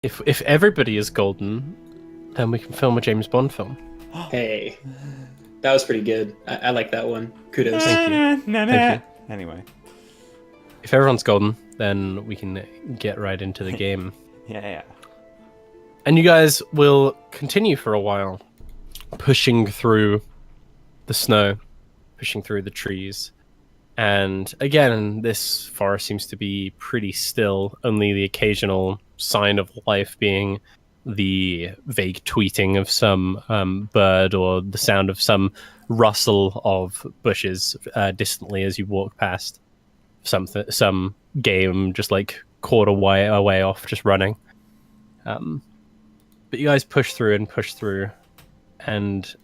If everybody is golden, then we can film a James Bond film. Hey, that was pretty good. I like that one. Kudos. Thank you. Thank you. Anyway. If everyone's golden, then we can get right into the game. Yeah. And you guys will continue for a while, pushing through the snow, pushing through the trees. And again, this forest seems to be pretty still, only the occasional sign of life being the vague tweeting of some bird or the sound of some rustle of bushes distantly as you walk past. Some game just like quarter away off, just running. But you guys push through, and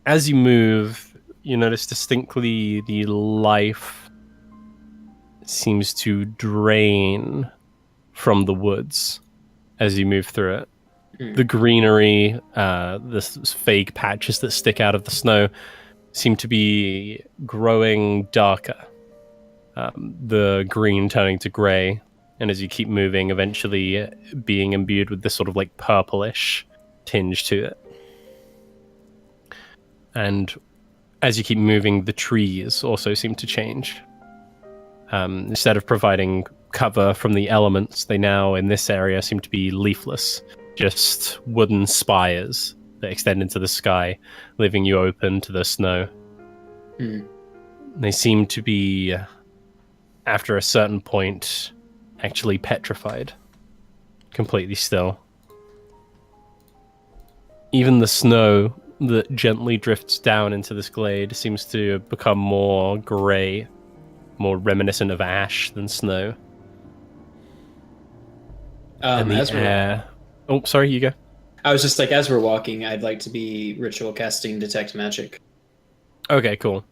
as you move, you notice distinctly the life seems to drain from the woods as you move through it. The greenery, this vague patches that stick out of the snow seem to be growing darker. The green turning to grey, and as you keep moving, eventually being imbued with this sort of like purplish tinge to it. And as you keep moving, the trees also seem to change. Instead of providing cover from the elements, they now, in this area, seem to be leafless. Just wooden spires that extend into the sky, leaving you open to the snow. They seem to be, after a certain point, actually petrified. Completely still. Even the snow that gently drifts down into this glade seems to become more grey, more reminiscent of ash than snow. And the air... Oh, sorry, you go. I was just like, as we're walking, I'd like to be ritual casting detect magic. Okay, cool.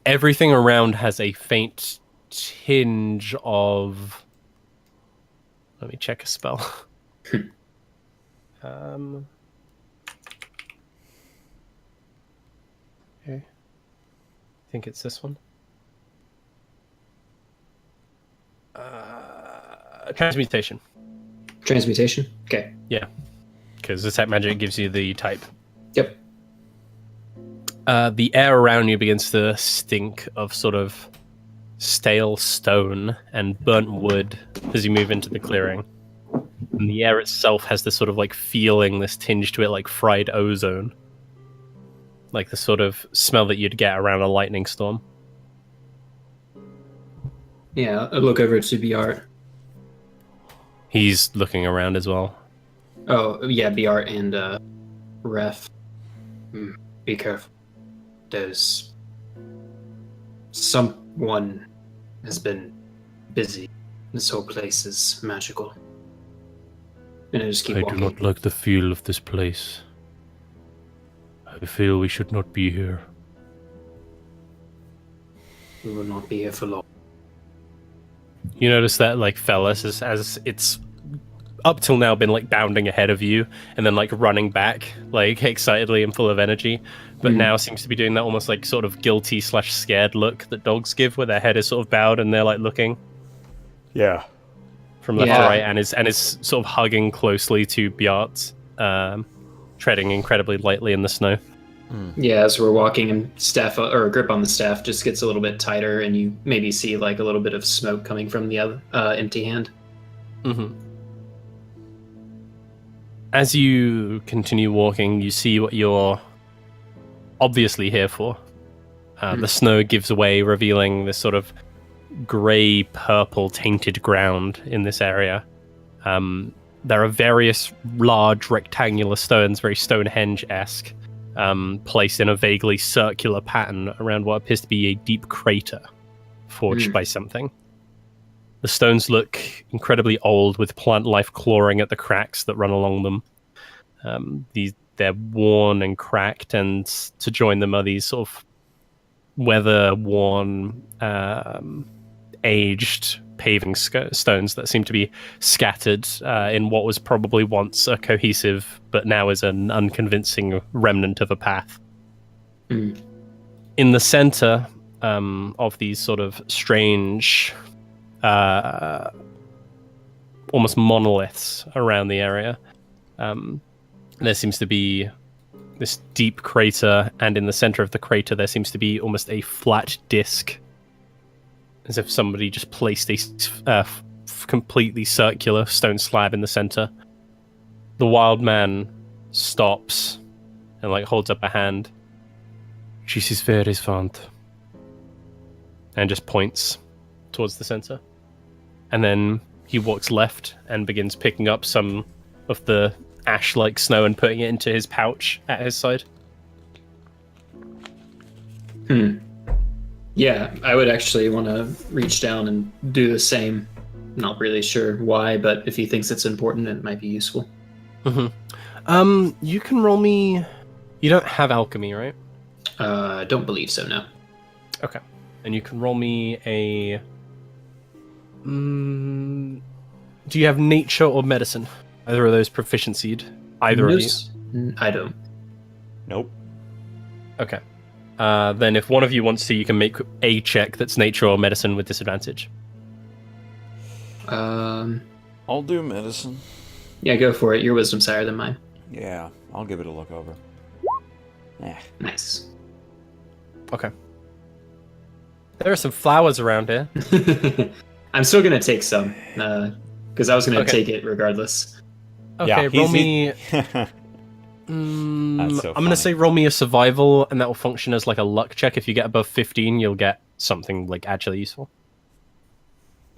Everything around has a faint tinge of... Let me check a spell. Okay. I think it's this one. Transmutation. Transmutation? Okay. Yeah. Because detect magic gives you the type. Yep. The air around you begins to stink of sort of stale stone and burnt wood as you move into the clearing. And the air itself has this sort of like feeling, this tinge to it like fried ozone. Like the sort of smell that you'd get around a lightning storm. Yeah, I'll look over to Bart. He's looking around as well. Oh, yeah, Bart and Ref. Be careful. There's... someone has been busy. This whole place is magical. And I just keep walking. I do not like the feel of this place. I feel we should not be here. We will not be here for long. You notice that, like, Fellas, as it's up till now been, like, bounding ahead of you and then, like, running back, like, excitedly and full of energy, but now seems to be doing that almost, like, sort of guilty/scared look that dogs give, where their head is sort of bowed and they're, like, looking. Yeah. From left to right, and is sort of hugging closely to Bjart, treading incredibly lightly in the snow. Yeah, as we're walking, and staff or grip on the staff just gets a little bit tighter, and you maybe see like a little bit of smoke coming from the other empty hand. As you continue walking, you see what you're obviously here for. The snow gives way, revealing this sort of grey purple tainted ground in this area. There are various large rectangular stones, very Stonehenge-esque, placed in a vaguely circular pattern around what appears to be a deep crater forged by something. The stones look incredibly old, with plant life clawing at the cracks that run along them. They're worn and cracked, and to join them are these sort of weather-worn, aged paving stones that seem to be scattered in what was probably once a cohesive, but now is an unconvincing remnant of a path. In the center of these sort of strange, almost monoliths around the area. There seems to be this deep crater, and in the center of the crater there seems to be almost a flat disc, as if somebody just placed a completely circular stone slab in the center. The wild man stops and like holds up a hand. "This is very fond," and just points towards the center. And then he walks left and begins picking up some of the ash-like snow and putting it into his pouch at his side. Yeah, I would actually want to reach down and do the same. Not really sure why, but if he thinks it's important, it might be useful. You can roll me... You don't have alchemy, right? I don't believe so, no. Okay. And you can roll me a... Do you have nature or medicine? Either of those proficiency'd? Either of you? I don't. Nope. Okay. Then if one of you wants to, you can make a check that's nature or medicine with disadvantage. I'll do medicine. Yeah, go for it. Your wisdom's higher than mine. Yeah, I'll give it a look over. Nice. Okay. There are some flowers around here. I'm still going to take some, because I was going to Okay. take it regardless. Okay, Yeah, roll me... That's so I'm going to funny. say roll me a survival, and that will function as like a luck check. If you get above 15, you'll get something like actually useful.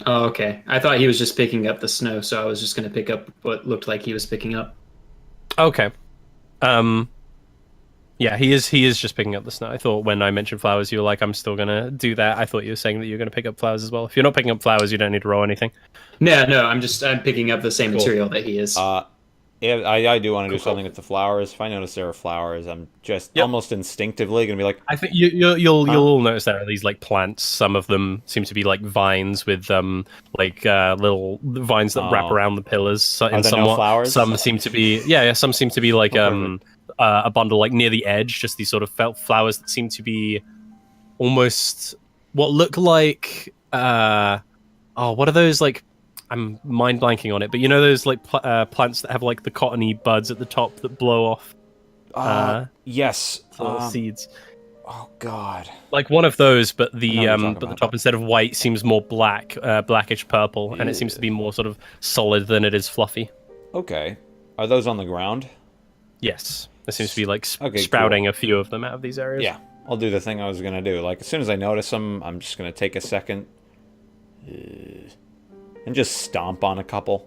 Oh, okay. I thought he was just picking up the snow, so I was just going to pick up what looked like he was picking up. Okay. Yeah, he is just picking up the snow. I thought when I mentioned flowers, you were like, I'm still going to do that. I thought you were saying that you're going to pick up flowers as well. If you're not picking up flowers, you don't need to roll anything. No, I'm picking up the same material that he is. Yeah, I do want to do something with the flowers. If I notice there are flowers, I'm just almost instinctively going to be like... I think you'll all notice there are these like plants. Some of them seem to be like vines with little vines that wrap around the pillars. Are there no flowers? Some seem to be some seem to be like a bundle like near the edge. Just these sort of felt flowers that seem to be almost what look like what are those like? I'm mind blanking on it, but you know those like plants that have like the cottony buds at the top that blow off. Yes. Little seeds. Oh God. Like one of those, but the about. top instead of white seems more black, blackish purple, and it seems to be more sort of solid than it is fluffy. Okay. Are those on the ground? Yes, there seems to be like Okay, sprouting a few of them out of these areas. Yeah. I'll do the thing I was gonna do. Like as soon as I notice them, I'm just gonna take a second and just stomp on a couple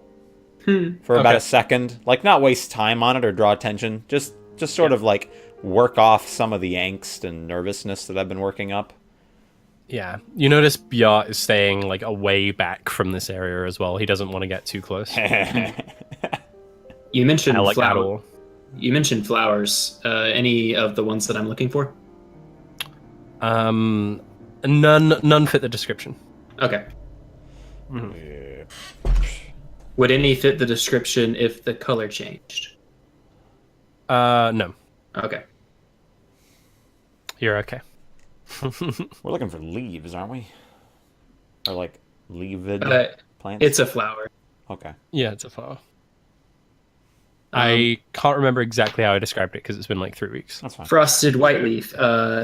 for about a second. Like not waste time on it or draw attention. Just sort of like work off some of the angst and nervousness that I've been working up. Yeah, you notice Bjart is staying like away back from this area as well. He doesn't want to get too close. You mentioned I like that flower. all. You mentioned flowers. Any of the ones that I'm looking for? None fit the description. Okay. Would any fit the description if the color changed? No. Okay. You're okay. We're looking for leaves, aren't we? Or like leavid plants? It's a flower. Okay. Yeah, it's a flower. I can't remember exactly how I described it because it's been like 3 weeks. That's fine. Frosted white leaf.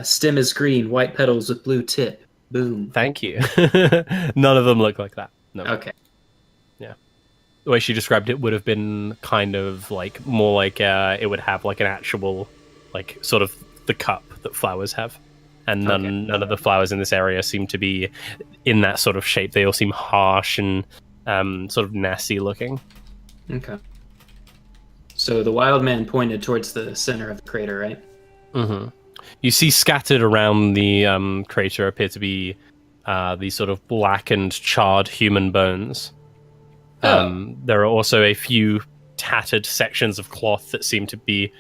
Stem is green. White petals with blue tip. Boom. Thank you. None of them look like that. No. Okay. Yeah. The way she described it would have been kind of like more like it would have like an actual like sort of the cup that flowers have. And none of the flowers in this area seem to be in that sort of shape. They all seem harsh and sort of nasty looking. Okay. So the wild man pointed towards the center of the crater, right? Mm-hmm. You see scattered around the crater appear to be these sort of blackened, charred human bones. There are also a few tattered sections of cloth that seem to be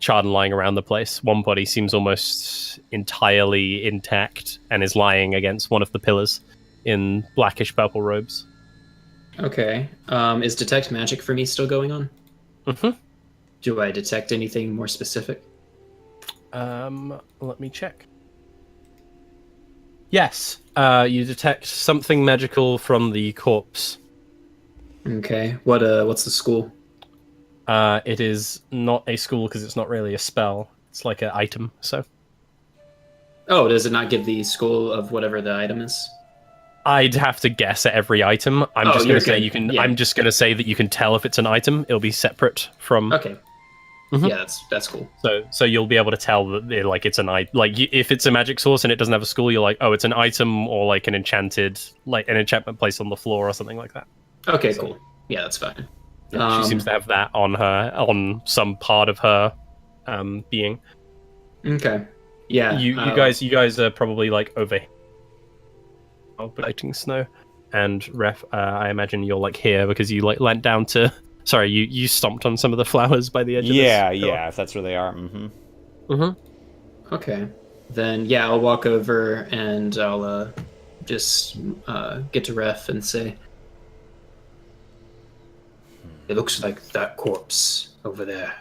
charred and lying around the place. One body seems almost entirely intact and is lying against one of the pillars in blackish purple robes. Okay. Is detect magic for me still going on? Mm-hmm. Do I detect anything more specific? Let me check. Yes, you detect something magical from the corpse. Okay. What's the school? It is not a school because it's not really a spell. It's like an item. So Oh, does it not give the school of whatever the item is? I'd have to guess at every item. I'm Oh, just you're gonna say good. you can. Yeah. I'm just gonna say that you can tell if it's an item. It'll be separate from. Okay. Mhm. Yeah, that's cool. So you'll be able to tell that it's an item. Like if it's a magic source and it doesn't have a school, you're like, oh, it's an item or like an enchantment placed on the floor or something like that. Okay, cool. Yeah, that's fine. She seems to have that on some part of her being. Okay. Yeah. You guys are probably like over collecting snow, and Ref, I imagine you're like here because you like leant down to. Sorry, you stomped on some of the flowers by the edge. Yeah, of this yeah. If that's where they are. Mm-hmm. Mm-hmm. Okay. Then yeah, I'll walk over and I'll just get to Ref and say, "It looks like that corpse over there.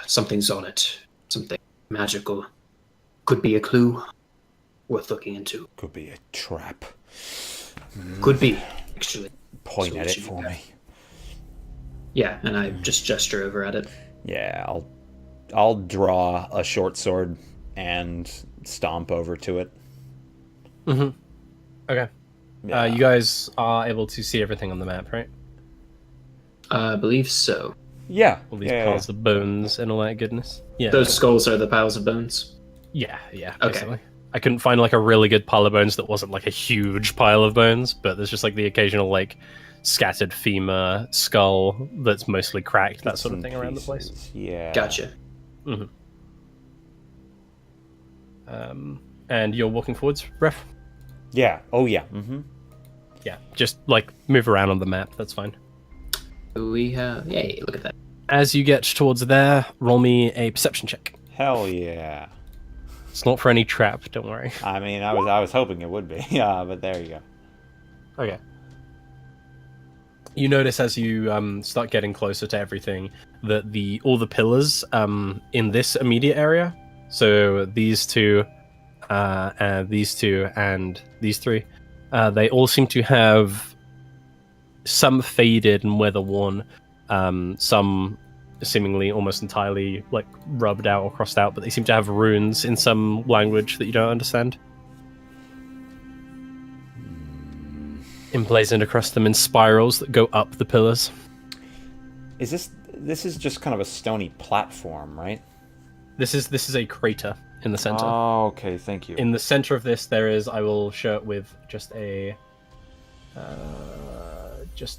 Something's on it. Something magical. Could be a clue worth looking into. Could be a trap. Could be, actually." Point So at we it should for do that. me. Yeah, and I just gesture over at it. Yeah, I'll draw a short sword and stomp over to it. Mm-hmm. Okay. Yeah. You guys are able to see everything on the map, right? I believe so. Yeah. All these yeah, piles of bones and all that goodness. Yeah. Those skulls are the piles of bones. Yeah. Okay. Basically. I couldn't find like a really good pile of bones that wasn't like a huge pile of bones, but there's just like the occasional like scattered femur, skull that's mostly cracked, that Bits sort of and thing around the pieces. place. Yeah. Gotcha. And you're walking forwards, Ref? Yeah. Oh yeah. Mm-hmm. Yeah. Just like move around on the map. That's fine. We have... Yay, look at that. As you get towards there, roll me a perception check. Hell yeah. It's not for any trap, don't worry. I mean, I was hoping it would be. Yeah, but there you go. Okay. You notice as you start getting closer to everything that all the pillars in this immediate area, so these two, and these three, they all seem to have some faded and weather-worn, some seemingly almost entirely like rubbed out or crossed out, but they seem to have runes in some language that you don't understand emblazoned across them in spirals that go up the pillars. This is just kind of a stony platform, right? This is a crater in the center. Oh, okay, thank you. In the center of this, there is. I will show it with just a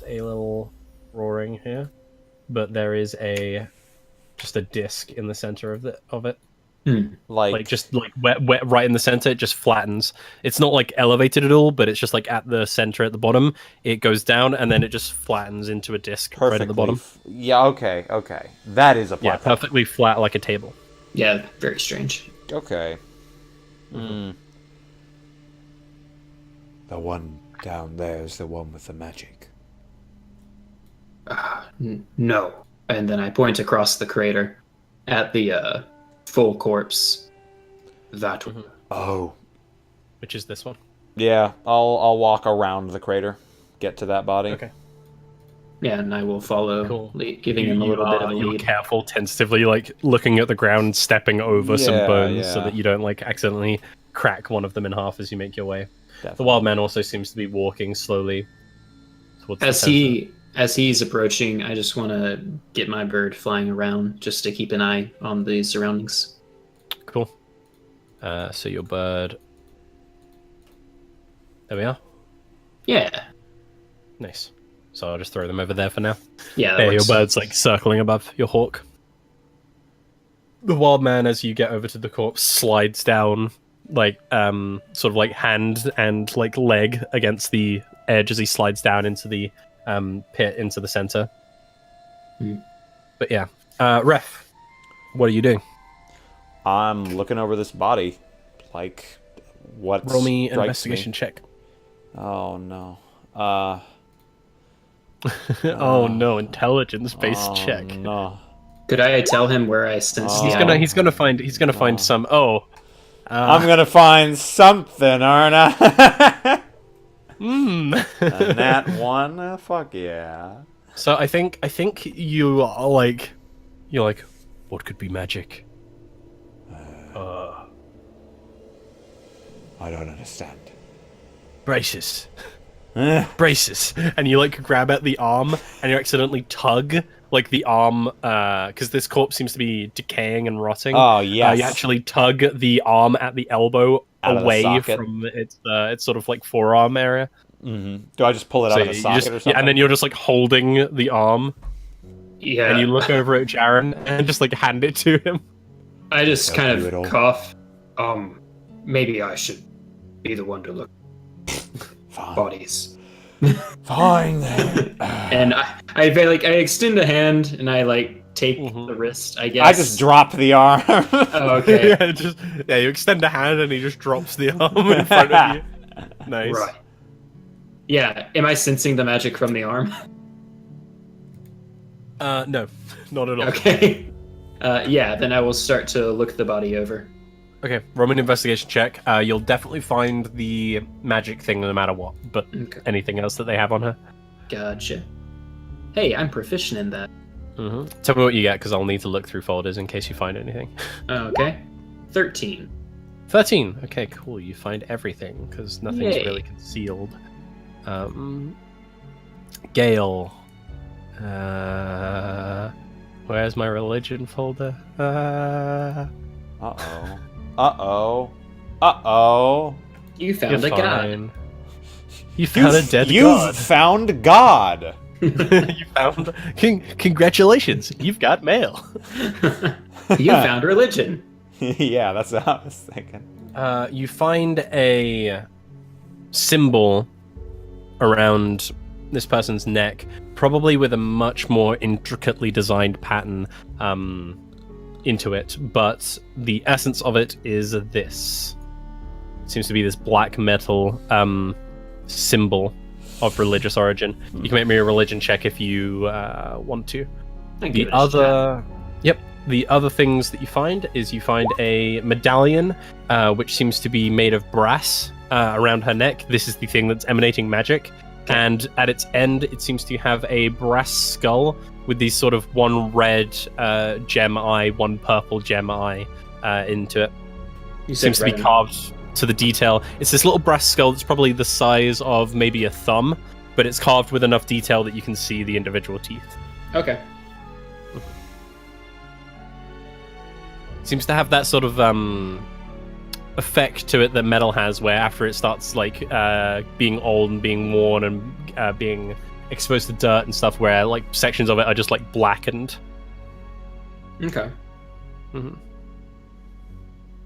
little drawing here, but there is just a disc in the center of it. Like just like wet right in the center. It just flattens. It's not like elevated at all, but it's just like at the center at the bottom. It goes down and then it just flattens into a disc right at the bottom. Yeah. Okay. That is a Yeah, platform. perfectly flat like a table. Yeah, very strange. Okay. The one down there is the one with the magic. No. And then I point across the crater at the full corpse. That one. Oh. Which is this one. Yeah, I'll walk around the crater, get to that body. Okay. Yeah, and I will follow, Cool. giving him a little bit of a You're lead. careful, tentatively, like looking at the ground, stepping over some Yeah, bones so yeah. that you don't like accidentally crack one of them in half as you make your way. Definitely. The wild man also seems to be walking slowly towards the center. As he's approaching, I just want to get my bird flying around just to keep an eye on the surroundings. Cool. So your bird. There we are. Yeah. Nice. So I'll just throw them over there for now. Yeah, that There, your works. bird's like circling above your hawk. The wild man, as you get over to the corpse, slides down, like sort of like hand and like leg against the edge as he slides down into the pit into the center. But yeah, Ref, what are you doing? I'm looking over this body, like what? Roll me an investigation check. Oh no. Oh no, intelligence-based check. No. Could I tell him where I sense the He's gonna find some. I'm gonna find something, aren't I? And that one, fuck yeah. So I think you are like, you're like, what could be magic? I don't understand. Braces. Braces. And you like grab at the arm and you accidentally tug like the arm, because this corpse seems to be decaying and rotting. Oh, yes. You actually tug the arm at the elbow Out of the away socket. from its sort of like forearm area. Mm-hmm. Do I just pull it out of the socket or something? Yeah, and then you're just like holding the arm, Yeah. and you look over at Jarren and just like hand it to him. I just Don't kind do it all. of cough. Maybe I should be the one to look Fine. bodies. Fine then. And I extend a hand and I like take the wrist. I guess I just drop the arm. Oh, okay. You extend a hand and he just drops the arm in front of you. Nice. Right. Yeah. Am I sensing the magic from the arm? No, not at all. Okay. Yeah. Then I will start to look the body over. Okay, Roman investigation check. You'll definitely find the magic thing no matter what, but Okay. anything else that they have on her. Gotcha. Hey, I'm proficient in that. Tell me what you get, because I'll need to look through folders in case you find anything. Okay. 13. 13. Okay, cool. You find everything, because nothing's Yay. really concealed. Gale. Where's my religion folder? Uh-oh. Uh-oh. Uh-oh. You found You're a god. fine. You found a dead You've god. found God. You found. Congratulations, you've got mail. You found religion. Yeah, that's what I was thinking. You find a symbol around this person's neck, probably with a much more intricately designed pattern into it, but the essence of it is this. It seems to be this black metal symbol of religious origin. You can make me a religion check if you want to. The other things that you find is you find a medallion, which seems to be made of brass around her neck. This is the thing that's emanating magic. And at its end, it seems to have a brass skull with these sort of one red gem eye, one purple gem eye into it. You Seems to be carved to the detail. It's this little brass skull that's probably the size of maybe a thumb, but it's carved with enough detail that you can see the individual teeth. Okay. Seems to have that sort of effect to it that metal has, where after it starts like being old and being worn and being exposed to dirt and stuff, where like sections of it are just like blackened. Okay.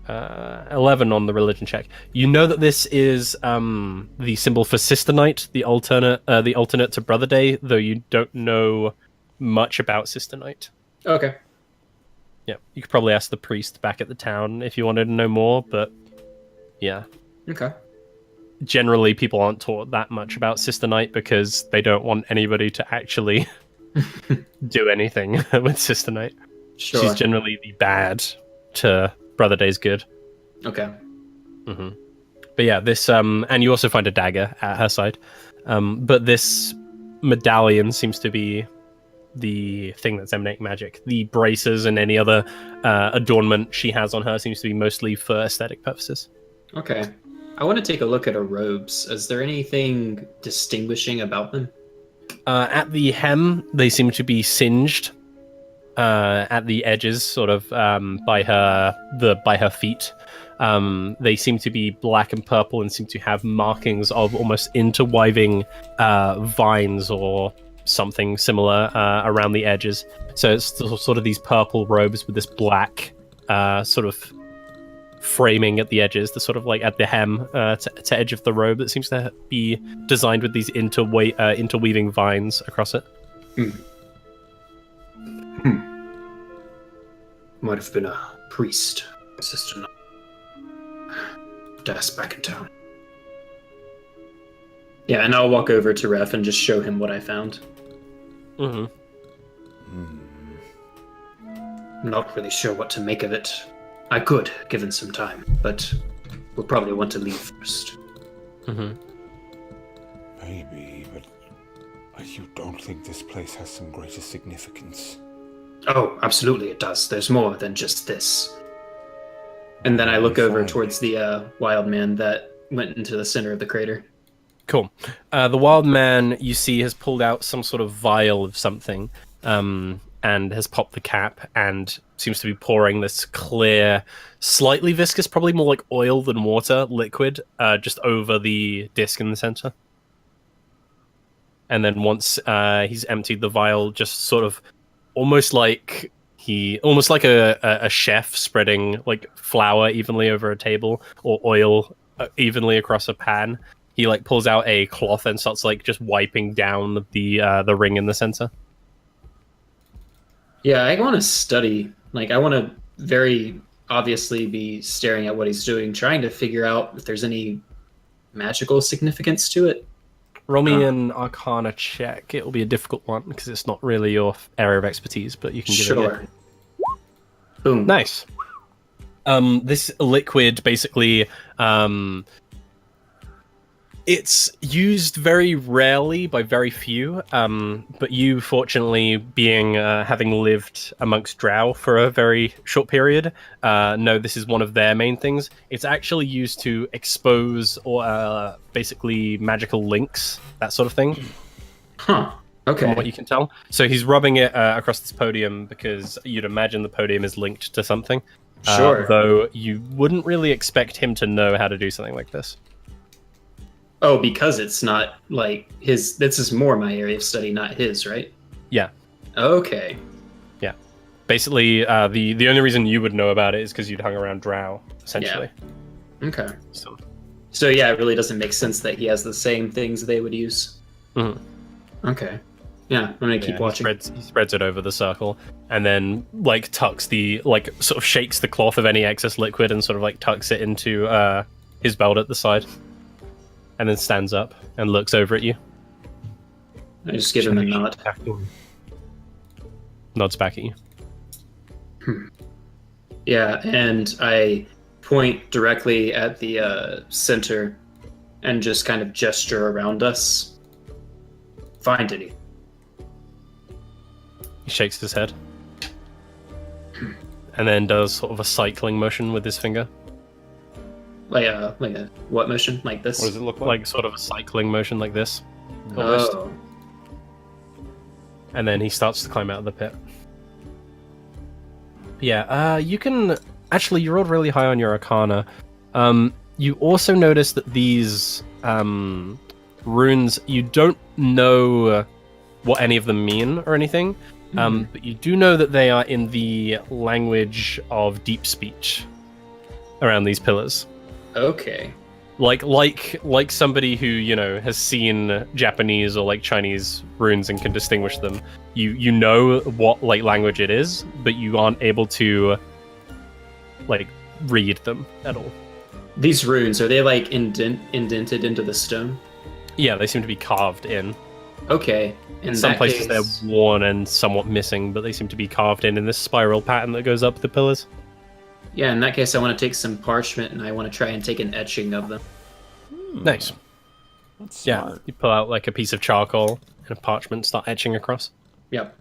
11 on the religion check. You know that this is the symbol for Sister Night, the alternate to Brother Day, though you don't know much about Sister Night. Okay. Yeah, you could probably ask the priest back at the town if you wanted to know more, but yeah. Okay. Generally, people aren't taught that much about Sister Night because they don't want anybody to actually do anything with Sister Night. Sure. She's generally the bad to Brother Day's good. Okay. But yeah, this and you also find a dagger at her side. But this medallion seems to be the thing that's emanating magic. The braces and any other adornment she has on her seems to be mostly for aesthetic purposes. Okay. I want to take a look at her robes. Is there anything distinguishing about them? At the hem, they seem to be singed. At the edges, sort of by her feet, they seem to be black and purple and seem to have markings of almost interweaving vines or something similar around the edges. So it's sort of these purple robes with this black sort of framing at the edges, the sort of like at the hem to edge of the robe that seems to be designed with these interweaving vines across it. Might have been a priest, Sister Night. That's back in town. Yeah, and I'll walk over to Ref and just show him what I found. I'm not really sure what to make of it. I could, given some time, but we'll probably want to leave first. Maybe, but you don't think this place has some greater significance? Oh, absolutely it does. There's more than just this. And then I look over towards the wild man that went into the center of the crater. Cool. The wild man, you see, has pulled out some sort of vial of something, and has popped the cap and seems to be pouring this clear, slightly viscous, probably more like oil than water, liquid, just over the disc in the center. And then once he's emptied the vial, just sort of almost like a chef spreading like flour evenly over a table or oil evenly across a pan. He like pulls out a cloth and starts like just wiping down the ring in the center. Yeah, I want to study. Like, I want to very obviously be staring at what he's doing, trying to figure out if there's any magical significance to it. Roll me an Arcana check. It will be a difficult one because it's not really your area of expertise, but you can give it a go. Boom. Nice. This liquid basically, it's used very rarely by very few, but you, fortunately, being having lived amongst drow for a very short period, know this is one of their main things. It's actually used to expose or basically magical links, that sort of thing. Huh. Okay. From what you can tell. So he's rubbing it across this podium because you'd imagine the podium is linked to something. Sure. Though you wouldn't really expect him to know how to do something like this. Oh, because it's not like his. This is more my area of study, not his, right? Yeah. Okay. Yeah. Basically, the only reason you would know about it is because you'd hung around drow, essentially. Yeah. Okay. So yeah, it really doesn't make sense that he has the same things they would use. Mm-hmm. Okay. Yeah, I'm gonna keep watching. He spreads it over the circle, and then like tucks sort of shakes the cloth of any excess liquid, and sort of like tucks it into his belt at the side, and then stands up and looks over at you. I just give him a nod. Nods back at you. Yeah, and I point directly at the center, and just kind of gesture around us. Find any. He shakes his head. And then does sort of a cycling motion with his finger. Like a what motion? Like this? What does it look like? Like sort of a cycling motion like this. Almost. Oh. And then he starts to climb out of the pit. Yeah, you can... Actually, you rolled really high on your Arcana. You also notice that these runes, you don't know what any of them mean or anything, but you do know that they are in the language of deep speech around these pillars. Okay. Like somebody who, you know, has seen Japanese or like Chinese runes and can distinguish them. You know what like language it is, but you aren't able to like read them at all. These runes, are they like indented into the stone? Yeah, they seem to be carved in. Okay. In some places they're worn and somewhat missing, but they seem to be carved in this spiral pattern that goes up the pillars. Yeah, in that case, I want to take some parchment and I want to try and take an etching of them. Nice. That's Yeah, smart. you pull out like a piece of charcoal and a parchment, start etching across. Yep.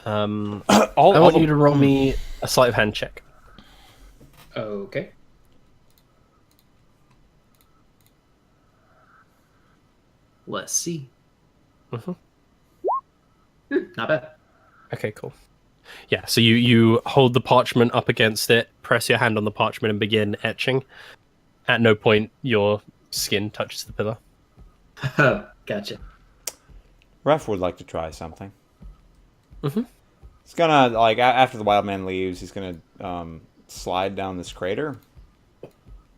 I want you to roll me a sleight of hand check. Okay. Let's see. Not bad. Okay, cool. Yeah, so you hold the parchment up against it, press your hand on the parchment, and begin etching. At no point your skin touches the pillar. Gotcha. Ref would like to try something. Mm-hmm. He's gonna, like, after the wild man leaves, he's gonna slide down this crater.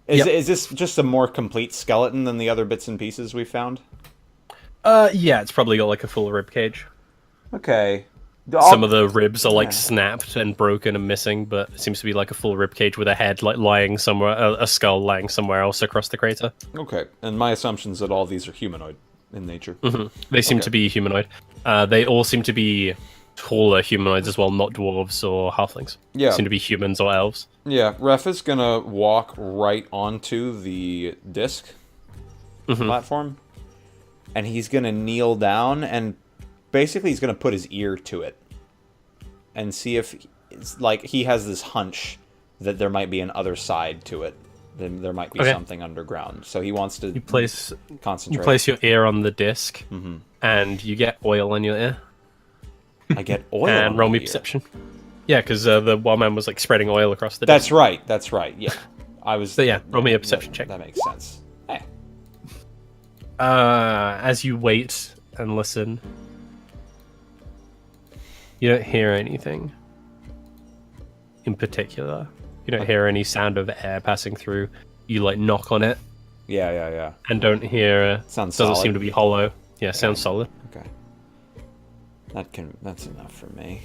Is this just a more complete skeleton than the other bits and pieces we found? Yeah, it's probably got like a full rib cage. Okay. Some of the ribs are like snapped and broken and missing, but it seems to be like a full rib cage with a head like lying somewhere, a skull lying somewhere else across the crater. Okay, and my assumption is that all these are humanoid in nature. Mm-hmm. They seem to be humanoid. They all seem to be taller humanoids as well, not dwarves or halflings. Yeah. Seem to be humans or elves. Yeah, Ref is gonna walk right onto the disc platform and he's gonna kneel down, and basically he's gonna put his ear to it and see if it's like he has this hunch that there might be an other side to it. Then there might be something underground. So he wants to concentrate. You place your ear on the disc, and you get oil in your ear. I get oil. And roll me perception. Yeah, because the wild man was like spreading oil across the disc. That's right. Yeah, I was. So yeah, roll me a perception check. That makes sense. Hey. As you wait and listen, you don't hear anything in particular. You don't hear any sound of air passing through. You like knock on it. Yeah. And don't hear. Sounds doesn't solid. seem to be hollow. Yeah, sounds solid. Okay. That's enough for me.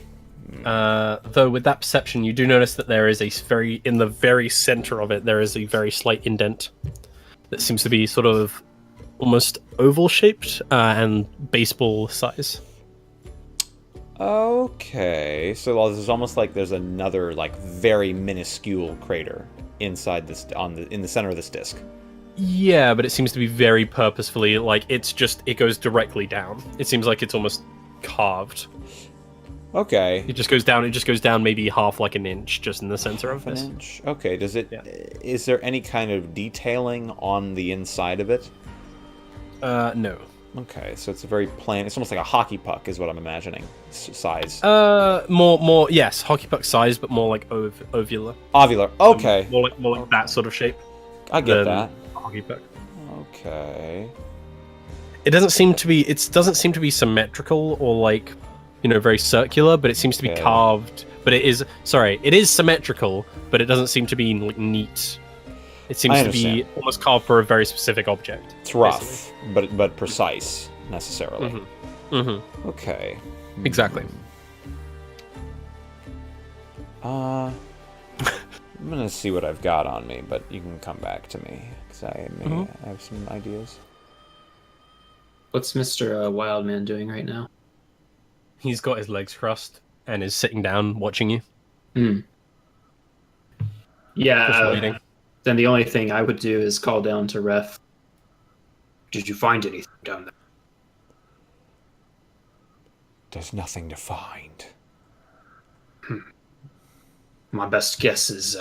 Though with that perception, you do notice that there is in the very center of it, there is a very slight indent that seems to be sort of almost oval shaped and baseball size. Okay, so there's almost like there's another like very minuscule crater inside this in the center of this disc. Yeah, but it seems to be very purposefully like it goes directly down. It seems like it's almost carved. Okay. It just goes down maybe half like an inch just in the center of this. An inch. Okay, is there any kind of detailing on the inside of it? No. Okay, so it's a very plain. It's almost like a hockey puck, is what I'm imagining. Size. More. Yes, hockey puck size, but more like ovular. Ovular. Okay. More like that sort of shape. I get that. Hockey puck. Okay. It doesn't seem to be symmetrical or like, very circular, but it seems to be carved. But it is symmetrical, but it doesn't seem to be like neat. It seems to be almost carved for a very specific object. It's rough, but precise, necessarily. Okay. Exactly. I'm gonna see what I've got on me, but you can come back to me, because I may have some ideas. What's Mr. Wildman doing right now? He's got his legs crossed and is sitting down watching you. Yeah. Just waiting. Then the only thing I would do is call down to Ref. Did you find anything down there? There's nothing to find. My best guess is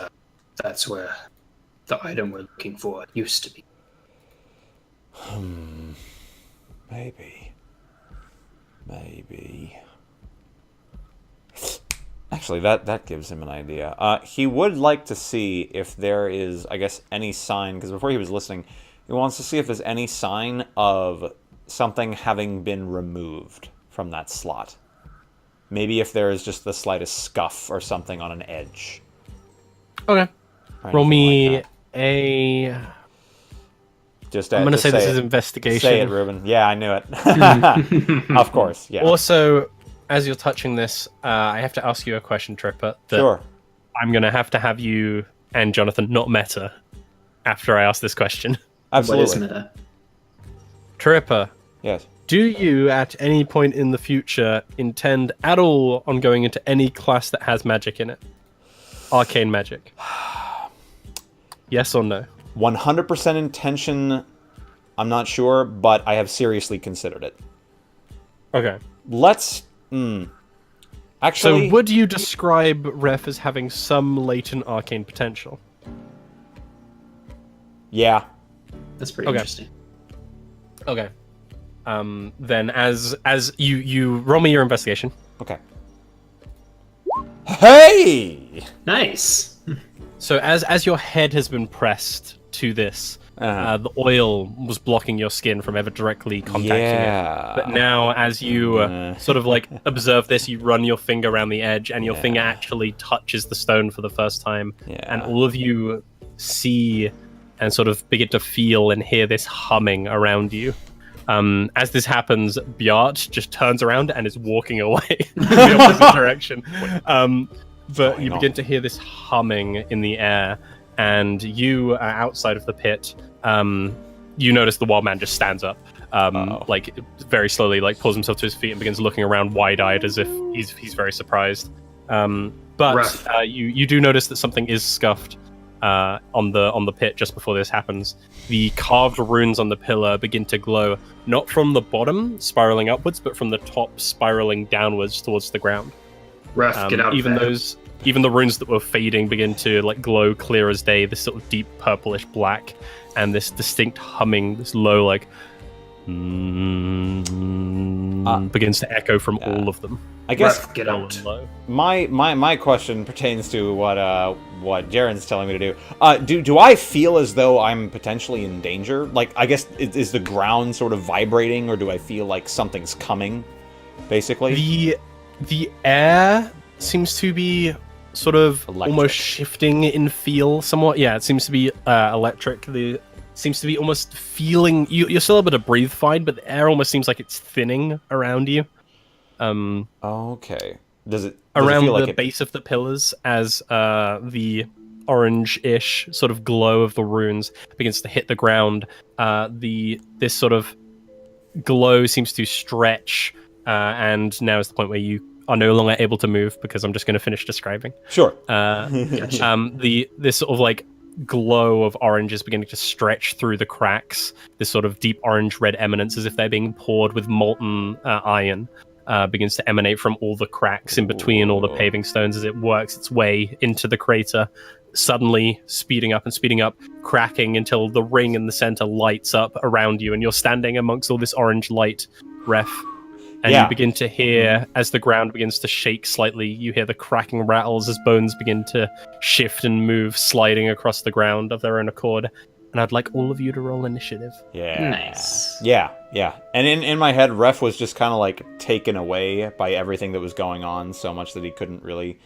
that's where the item we're looking for used to be. Maybe. Actually, that gives him an idea. He would like to see if there is, I guess, any sign, because before he was listening, he wants to see if there's any sign of something having been removed from that slot. Maybe if there is just the slightest scuff or something on an edge. Okay. Roll me like a... I'm going to say this is investigation. Say it, Ruben. Yeah, I knew it. Of course, yeah. Also, as you're touching this, I have to ask you a question, Tripper. Sure. I'm going to have you and Jonathan not meta after I ask this question. Absolutely. What is meta? Tripper. Yes. Do you, at any point in the future, intend at all on going into any class that has magic in it? Arcane magic. Yes or no? 100% intention, I'm not sure, but I have seriously considered it. Okay. Let's... Actually... So would you describe Ref as having some latent arcane potential? Yeah. That's pretty interesting. Okay. Then as you roll me your investigation. Okay. Hey! Nice! So as your head has been pressed to this, the oil was blocking your skin from ever directly contacting it. But now, as you sort of like observe this, you run your finger around the edge, and your finger actually touches the stone for the first time. And all of you see and sort of begin to feel and hear this humming around you. As this happens, Bjart just turns around and is walking away in the opposite direction. But you begin to hear this humming in the air, and you are outside of the pit. You notice the wild man just stands up, like very slowly, like pulls himself to his feet and begins looking around wide-eyed as if he's very surprised. But you do notice that something is scuffed. on the pit just before this happens, the carved runes on the pillar begin to glow, not from the bottom spiraling upwards, but from the top spiraling downwards towards the ground. Ref, get out of there. Even the runes that were fading begin to like glow clear as day, this sort of deep purplish black, and this distinct humming, this low like begins to echo from all of them. I guess Ref, get out. my question pertains to what Jarren's telling me to do. Do I feel as though I'm potentially in danger? Like, I guess is the ground sort of vibrating, or do I feel like something's coming? Basically, the air seems to be sort of Electric. almost shifting in feel somewhat. Yeah, it seems to be electric. Seems to be almost feeling you're still able to breathe fine, but the air almost seems like it's thinning around you. okay. Does it Around feel like the base of the pillars as the orange-ish sort of glow of the runes begins to hit the ground? This sort of glow seems to stretch, and now is the point where you are no longer able to move, because I'm just going to finish describing. Sure. This sort of like glow of orange is beginning to stretch through the cracks. This sort of deep orange-red eminence, as if they're being poured with molten iron, begins to emanate from all the cracks in between all the paving stones as it works its way into the crater, suddenly speeding up, cracking until the ring in the center lights up around you, and you're standing amongst all this orange light, Ref. And you begin to hear, as the ground begins to shake slightly, you hear the cracking rattles as bones begin to shift and move, sliding across the ground of their own accord. And I'd like all of you to roll initiative. Yeah. Nice. Yeah. And in my head, Ref was just kind of like taken away by everything that was going on so much that he couldn't really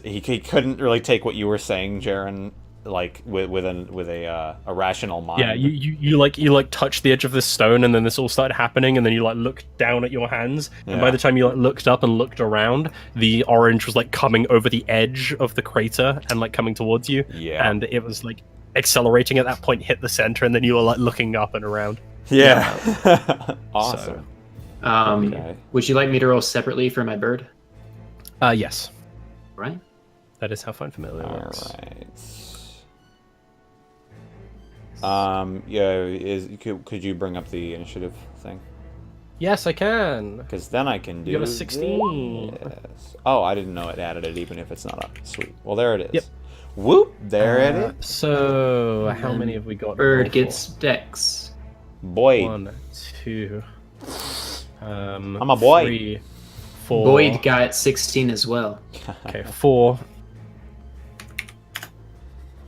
he couldn't really take what you were saying, Jarren, like with a rational mind. Yeah, you touch the edge of this stone, and then this all started happening, and then you like looked down at your hands, and by the time you like looked up and looked around, the orange was like coming over the edge of the crater and like coming towards you. Yeah. And it was like accelerating at that point, hit the center, and then you were like looking up and around. Yeah. Awesome. Okay. Would you like me to roll separately for my bird? Yes. Right. That is how Find Familiar works. All right. Could you bring up the initiative thing? Yes, I can. Because then I can do. You got a 16. Yes. Oh, I didn't know it added it, even if it's not up. Sweet. Well, there it is. Yep. Whoop! There it is. So, how many have we got? Bird gets Dex. Boyd. 1, 2. I'm a boy. 3, 4. Boyd got 16 as well. Okay, 4.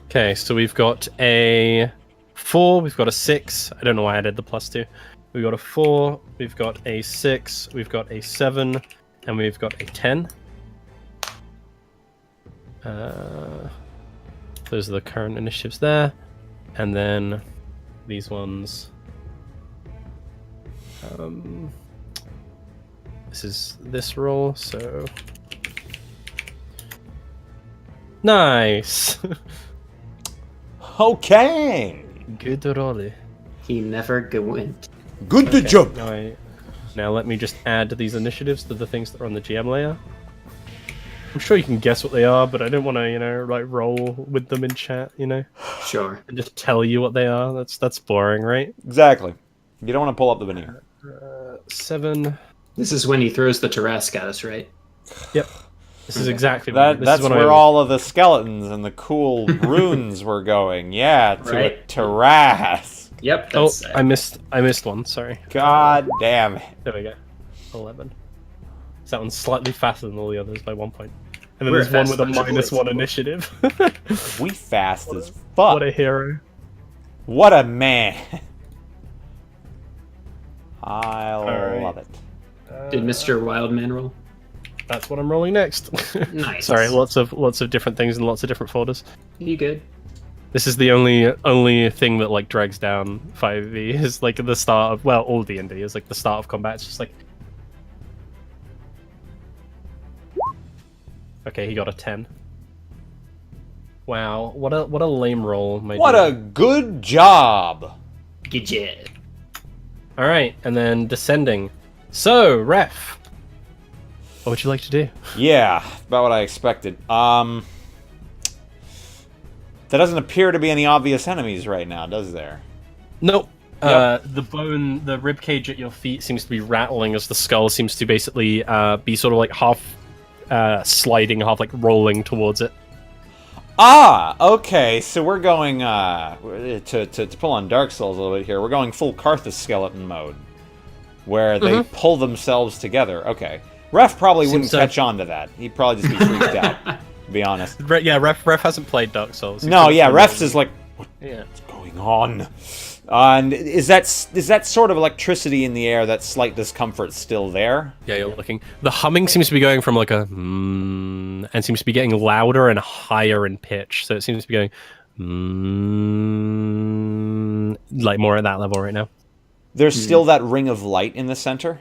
Okay, so we've got a 4, we've got a 6. I don't know why I added the +2. We've got a 4, we've got a 6, we've got a 7, and we've got a 10. Those are the current initiatives there. And then these ones. This is this roll, so. Nice! Okay. Good roll. He never went. Good job. Now let me just add these initiatives to the things that are on the GM layer. I'm sure you can guess what they are, but I don't want to, like roll with them in chat, Sure. and just tell you what they are. That's boring, right? Exactly. You don't want to pull up the veneer. 7. This is when he throws the Tarrasque at us, right? Yep. This is exactly That's where all of the skeletons and the cool runes were going. Yeah, to a Right. Tarrasque. Yep. Oh, That's, I missed one. Sorry. God damn it. There we go. 11. So that one's slightly faster than all the others by 1 point. And then We're there's one fast with a bunch of -1 boys. initiative. We fast as fuck. What a hero. What a man. I Alright. love it. Did Mr. Wildman roll? That's what I'm rolling next. Nice. Sorry, lots of different things in lots of different folders. You good? This is the only thing that like drags down 5e is like the start of all D&D is like the start of combat. It's just like okay, he got a 10. Wow, what a lame roll, my What dude. a good job. Good job. All right, and then descending. So, Ref, what would you like to do? Yeah, about what I expected. There doesn't appear to be any obvious enemies right now, does there? Nope. Yep. The rib cage at your feet seems to be rattling as the skull seems to basically be sort of like half sliding, half like rolling towards it. Ah, okay. So we're going to pull on Dark Souls a little bit here. We're going full Karthus skeleton mode, where they pull themselves together. Okay. Ref probably wouldn't catch on to that. He'd probably just be freaked out. To be honest. Yeah, Ref hasn't played Dark Souls. No, yeah, Ref's is like, Yeah. what's going on? And is that sort of electricity in the air, that slight discomfort still there? Yeah, you're looking. The humming seems to be going from like a and seems to be getting louder and higher in pitch. So it seems to be going like more at that level right now. There's still that ring of light in the center?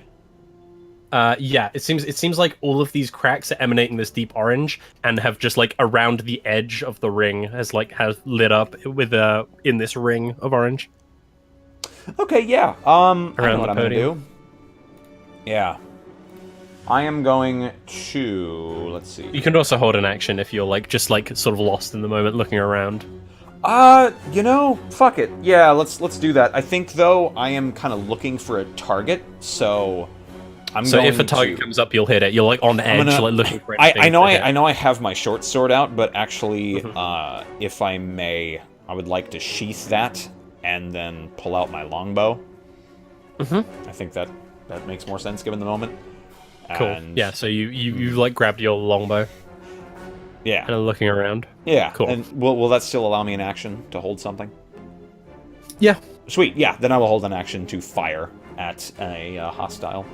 Yeah, it seems like all of these cracks are emanating this deep orange and have just like around the edge of the ring has lit up with in this ring of orange. Okay, yeah. I know Around what the I'm gonna podium. do. Yeah. I am going to let's see. You can also hold an action if you're like just like sort of lost in the moment looking around. You know, fuck it. Yeah, let's do that. I think though I am kind of looking for a target, so I'm So going if a target to... comes up, you'll hit it. You're like on edge, like looking for anything. I know to hit. I know I have my short sword out, but actually, if I may, I would like to sheath that and then pull out my longbow. I think that makes more sense given the moment. Cool. And, Yeah. So you like grabbed your longbow yeah, and are looking around. yeah. Cool. And will that still allow me an action to hold something? Yeah. Sweet. Yeah. Then I will hold an action to fire at a hostile.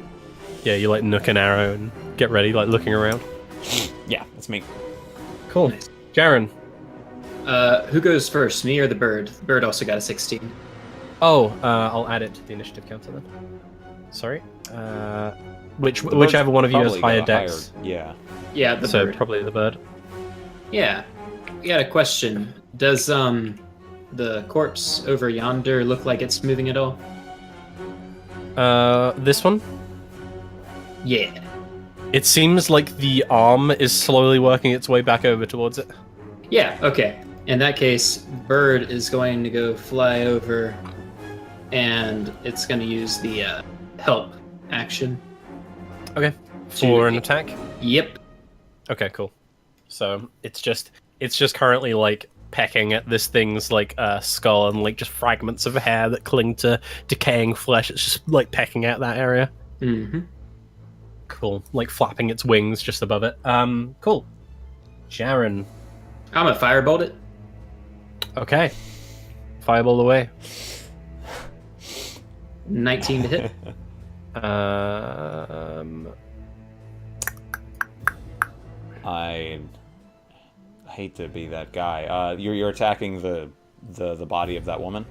Yeah. You like nook an arrow and get ready, like looking around. Yeah, that's me. Cool. Jarren. Who goes first, me or the bird? The bird also got a 16. Oh, I'll add it to the initiative counter then. Sorry. The Whichever bird's one of you has probably higher got a dex. Yeah. Yeah, the So bird. probably the bird. Yeah. We got a question. Does the corpse over yonder look like it's moving at all? This one. Yeah. It seems like the arm is slowly working its way back over towards it. Yeah, okay. In that case, bird is going to go fly over and it's going to use the help action. Okay. For an attack. Yep. Okay, cool. So it's just currently like pecking at this thing's like skull and like just fragments of hair that cling to decaying flesh. It's just like pecking at that area. Mm-hmm. Cool. Like flapping its wings just above it. Cool. Jarren. I'm gonna firebolt it. Okay. Fireball away. 19 to hit. I hate to be that guy. You're attacking the body of that woman?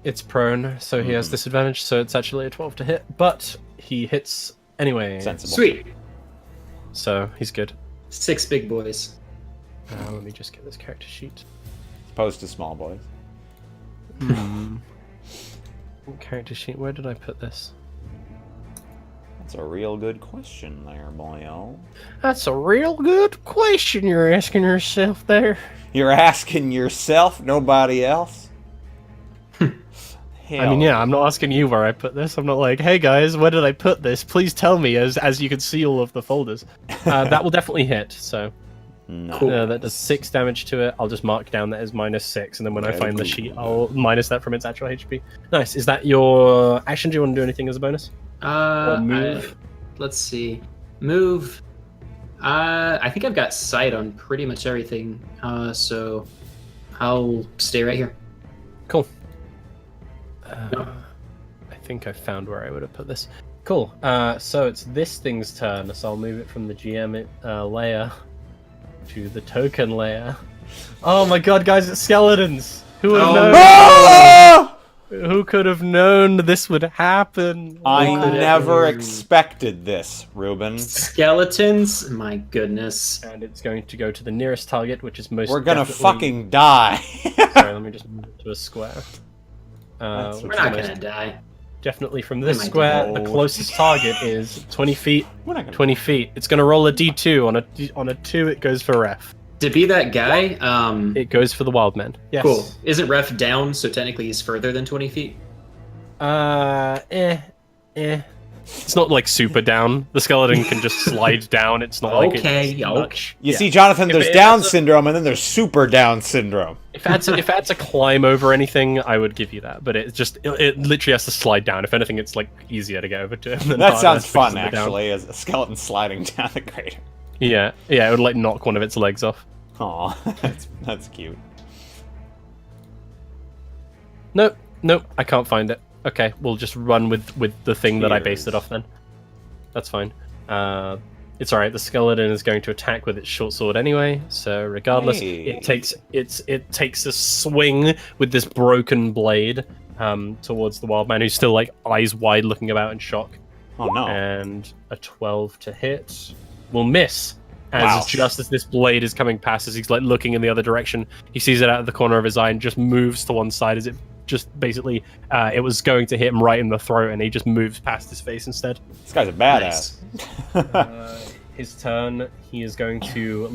It's prone, so he has disadvantage, so it's actually a 12 to hit, but he hits anyway. Sensible. Sweet. So he's good. 6 big boys. Let me just get this character sheet. Opposed to small boys. Character sheet, where did I put this? That's a real good question there, boyo. That's a real good question you're asking yourself there. You're asking yourself, nobody else? I mean, yeah, I'm not asking you where I put this. I'm not like, hey guys, where did I put this? Please tell me, as you can see all of the folders. That will definitely hit, so... No. That does 6 damage to it. I'll just mark down that as -6, and then when I find the sheet, I'll minus that from its actual HP. Nice. Is that your action? Do you want to do anything as a bonus? Or move? Let's see. Move. I think I've got sight on pretty much everything, so I'll stay right here. Cool. I think I found where I would have put this. Cool. So it's this thing's turn, so I'll move it from the GM layer to the token layer. Oh my god, guys, it's skeletons! Who would have known? Ah! Who could have known this would happen? I never expected this, Ruben. Skeletons? My goodness. And it's going to go to the nearest target, which is most We're gonna definitely- fucking die. Sorry, let me just move it to a square. That's We're which not is gonna die. definitely from this might square, die. the closest target is 20 feet. We're not gonna 20 feet. It's going to roll a d2. On a 2, it goes for ref. To be that guy, It goes for the wild man. Yes. cool. Isn't Ref down, so technically he's further than 20 feet? It's not like super down. The skeleton can just slide down. It's not like Okay, it's okay. much. You Yeah. see, Jonathan, If there's it Down has a- syndrome, and then there's super Down syndrome. If it had to climb over anything, I would give you that. But it literally has to slide down. If anything, it's like easier to get over to him. Than That harder sounds because fun, of the down. actually, as a skeleton sliding down the crater. Yeah, it would like knock one of its legs off. Aw, that's cute. Nope, I can't find it. Okay, we'll just run with the thing that I based it off then. That's fine. It's alright, the skeleton is going to attack with its short sword anyway, so regardless, Hey. it takes a swing with this broken blade towards the wild man, who's still like eyes wide looking about in shock. Oh no. And a 12 to hit will miss. As Wow. just as this blade is coming past, as he's like looking in the other direction, he sees it out of the corner of his eye and just moves to one side as it just basically it was going to hit him right in the throat, and he just moves past his face instead. This guy's a badass. His turn, he is going to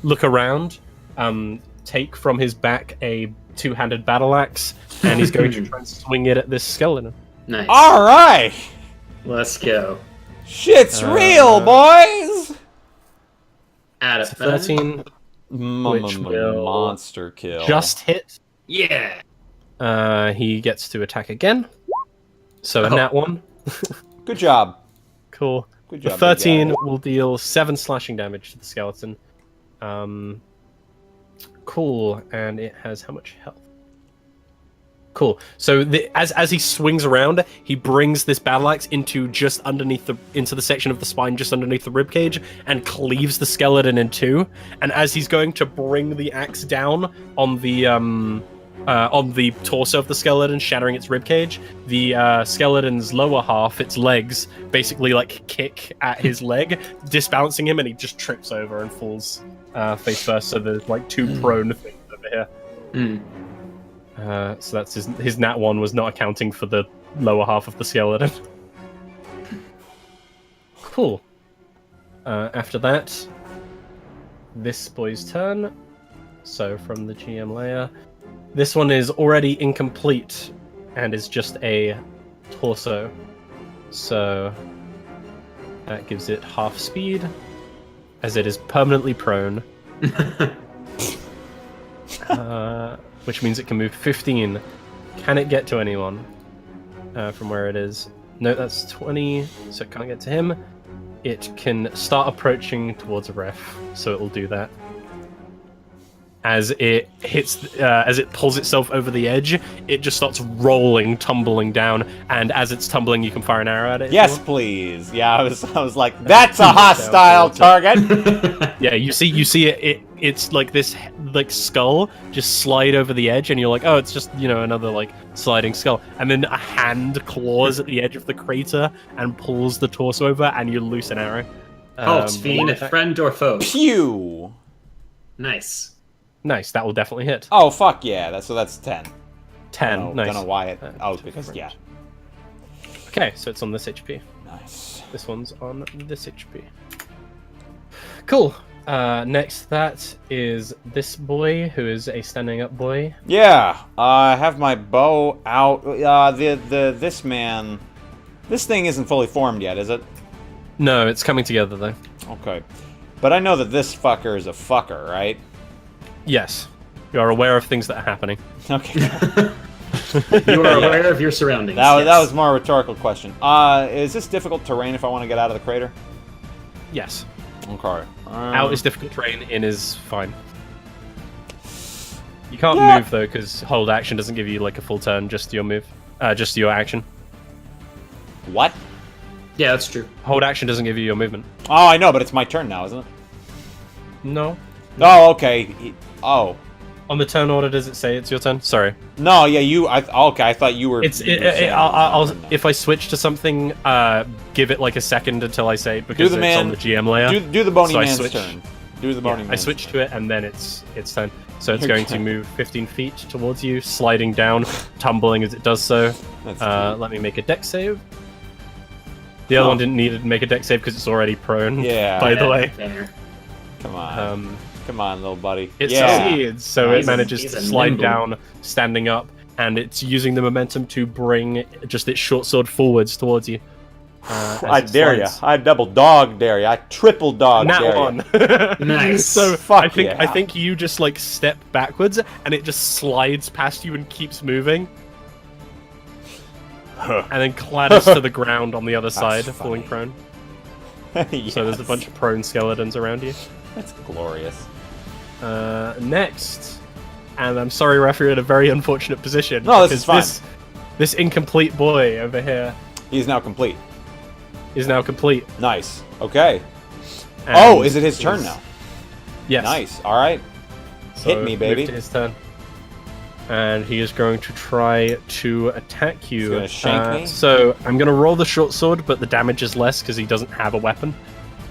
look around, take from his back a two-handed battle axe, and he's going to try and swing it at this skeleton. Nice. Alright! Let's go. Shit's real, boys! Add It's a 13, which will Monster kill. just hit. Yeah. He gets to attack again. So a Oh. nat 1. Good job. Cool. Good The job. 13 big guy. will deal 7 slashing damage to the skeleton. Cool, and it has how much health? Cool. So as he swings around, he brings this battle axe into the section of the spine just underneath the ribcage and cleaves the skeleton in two. And as he's going to bring the axe down on the torso of the skeleton, shattering its ribcage, the skeleton's lower half, its legs, basically like kick at his leg, disbalancing him, and he just trips over and falls face first. So there's like two prone things over here. Mm. So that's his nat 1 was not accounting for the lower half of the skeleton. Cool. After that, this boy's turn. So from the GM layer, this one is already incomplete and is just a torso. So that gives it half speed, as it is permanently prone. Which means it can move 15. Can it get to anyone from where it is? No, that's 20, so it can't get to him. It can start approaching towards a ref, so it will do that. As it pulls itself over the edge, it just starts rolling, tumbling down, and as it's tumbling, you can fire an arrow at it. if you Yes, want. please. Yeah, I was like, that's a hostile target. Yeah, you see it's like this like skull just slide over the edge, and you're like, oh, it's just another like sliding skull, and then a hand claws at the edge of the crater and pulls the torso over, and you loose an arrow. Halt, Fiend, friend or foe? Pew. Nice. Nice, that will definitely hit. Oh fuck yeah! That's 10. 10, Don't nice. know why it. Oh, because yeah. Okay, so it's on this HP. Nice. This one's on this HP. Cool. Next, that is this boy, who is a standing up boy. Yeah, I have my bow out. This man, this thing isn't fully formed yet, is it? No, it's coming together though. Okay, but I know that this fucker is a fucker, right? Yes, you are aware of things that are happening. Okay. You are aware of your surroundings. That yes. was more a rhetorical question. Is this difficult terrain if I want to get out of the crater? Yes. Okay. Out is difficult terrain, in is fine. You can't Yeah. move though, because hold action doesn't give you like a full turn, just your move, just your action. What? Yeah, that's true. Hold action doesn't give you your movement. Oh, I know, but it's my turn now, isn't it? No. Oh, okay. Oh. On the turn order, does it say it's your turn? Sorry. No, yeah, you. Okay, I thought you were. It's. you were saying I'll something. if I switch to something, give it like a second until I say it, because the it's man- on the GM layer. Do the bony So I man's switch. turn. Do the bony I man's switch to it, and then it's turn. So it's You're going to good. move 15 feet towards you, sliding down, tumbling as it does so. That's cute. Let me make a dex save. The other one didn't need to make a dex save because it's already prone. Yeah. By the way. Fair. Come on. Come on, little buddy. It yeah. succeeds, so He's it manages he's to a slide nimble. down, standing up, and it's using the momentum to bring just its short sword forwards towards you. I dare you. I double dog dare you. I triple dog Nat dare one. you. Nice. So Fuck I yeah. think you just like step backwards, and it just slides past you and keeps moving, and then clatters to the ground on the other side, falling prone. Yes. So there's a bunch of prone skeletons around you. That's glorious. Next, and I'm sorry, Ref, you're in a very unfortunate position. No, this is fine. This incomplete boy over here He's now complete. is now complete. Nice. Okay. and Oh, is it his turn now? Yes. Nice. All right. So Hit me, move baby. to his turn. And he is going to try to attack you. He's gonna shank me? So I'm going to roll the short sword, but the damage is less because he doesn't have a weapon.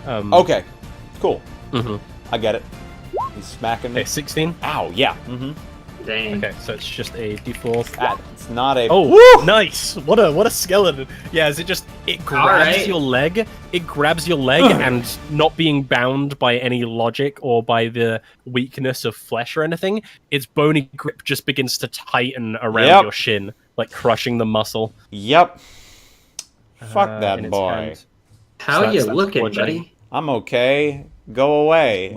Okay. Cool. Mhm. I get it. He's smacking me. Okay, 16. Ow. Yeah. Mm-hmm. Dang. Okay, so it's just a d4. That's not a. Oh, Woo! nice! What a skeleton! Yeah, is it grabs Alright. your leg? It grabs your leg, and not being bound by any logic or by the weakness of flesh or anything, its bony grip just begins to tighten around Yep. your shin, like crushing the muscle. Yep. Fuck in that its boy. hand. How So you that's looking, bludgeoning. buddy? I'm okay. Go away.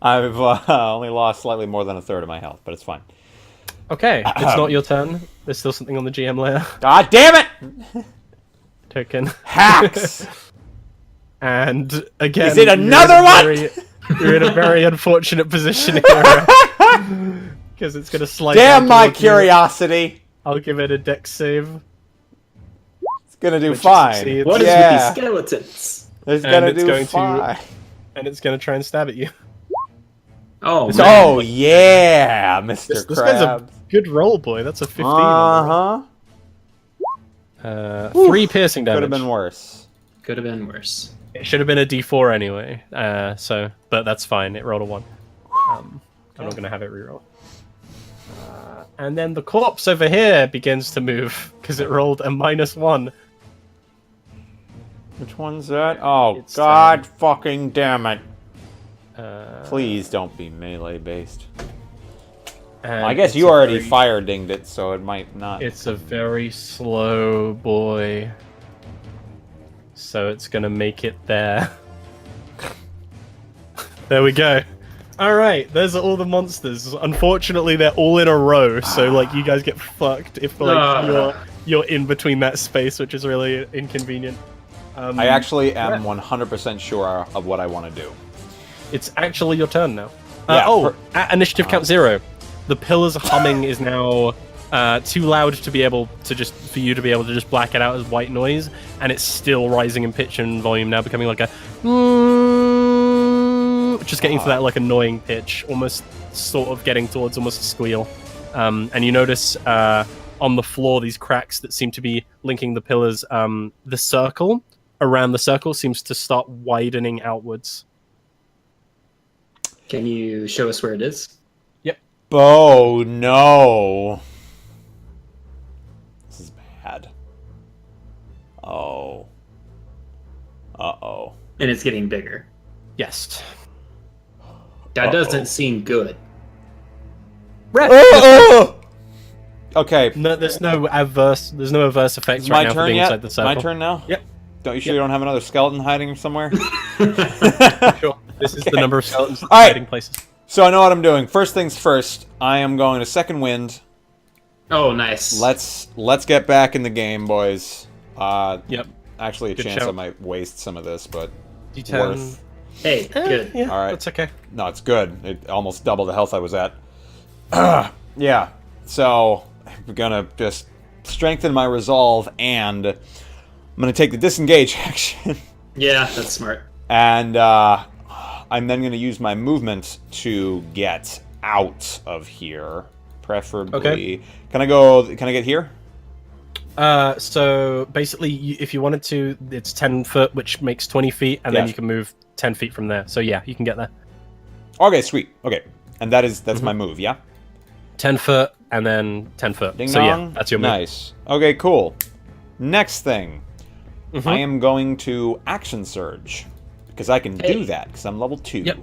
I've only lost slightly more than a third of my health, but it's fine. Okay, it's not your turn. There's still something on the GM layer. God damn it! Token. Hacks! And again, Is it another one? You're in a very unfortunate position here. Because it's going to slide Damn down my towards you. curiosity! I'll give it a dex save. It's gonna do Which fine. succeeds. What is yeah. with these skeletons? It's And gonna it's do going to- fine. And it's going to try and stab at you. Oh, It's- man. Oh yeah, Mr. This guy's a Krabs. good roll, boy. That's a 15. Uh-huh. 3 piercing damage. Could have been worse. Could have been worse. It should have been a d4 anyway. But that's fine. It rolled a 1. I'm not going to have it reroll. And then the corpse over here begins to move because it rolled a -1. Which one's that? Oh, It's, God fucking damn it. Uh, Please don't be melee based. and I guess it's you a already very- fire dinged it, so it might not. It's a very slow boy. So it's gonna make it there. There we go. Alright, there's all the monsters. Unfortunately, they're all in a row, so like you guys get fucked if like you're in between that space, which is really inconvenient. I actually am 100% sure of what I want to do. It's actually your turn now. Yeah, At initiative count 0, the pillar's humming is now too loud to be able to for you to be able to just black it out as white noise, and it's still rising in pitch and volume now, becoming like a just getting to that like annoying pitch, almost sort of getting towards almost a squeal. And you notice on the floor these cracks that seem to be linking the pillars. The circle around the circle seems to start widening outwards. Can you show us where it is? Oh, no. This is bad. Oh. Uh-oh. And it's getting bigger. Yes. That doesn't seem good. Okay. No, there's no adverse effects Is right my now for turn being yet? inside the circle. My turn now? Yep. Don't you sure you don't have another skeleton hiding somewhere? Sure. This is the number of skeletons All right. hiding places. So I know what I'm doing. First things first, I am going to second wind. Oh, nice. Let's get back in the game, boys. Yep. Actually, a Good chance I shout. might waste some of this, but D10. worth. Hey, good. Yeah, All right. that's okay. No, it's good. It almost doubled the health I was at. Yeah. So I'm gonna just strengthen my resolve, and I'm gonna take the disengage action, Yeah, that's smart. and I'm then gonna use my movement to get out of here, preferably. Okay. Can I get here? So basically, if you wanted to, it's 10 foot, which makes 20 feet, and then Yes. you can move 10 feet from there. So yeah, you can get there. Okay, sweet. Okay, and that's my move. Yeah. 10 foot, and then 10 foot. Ding so dong. yeah, that's your move. Nice. Okay, cool. Next thing, Mhm. I am going to action surge because I can do that because I'm level 2. Yep.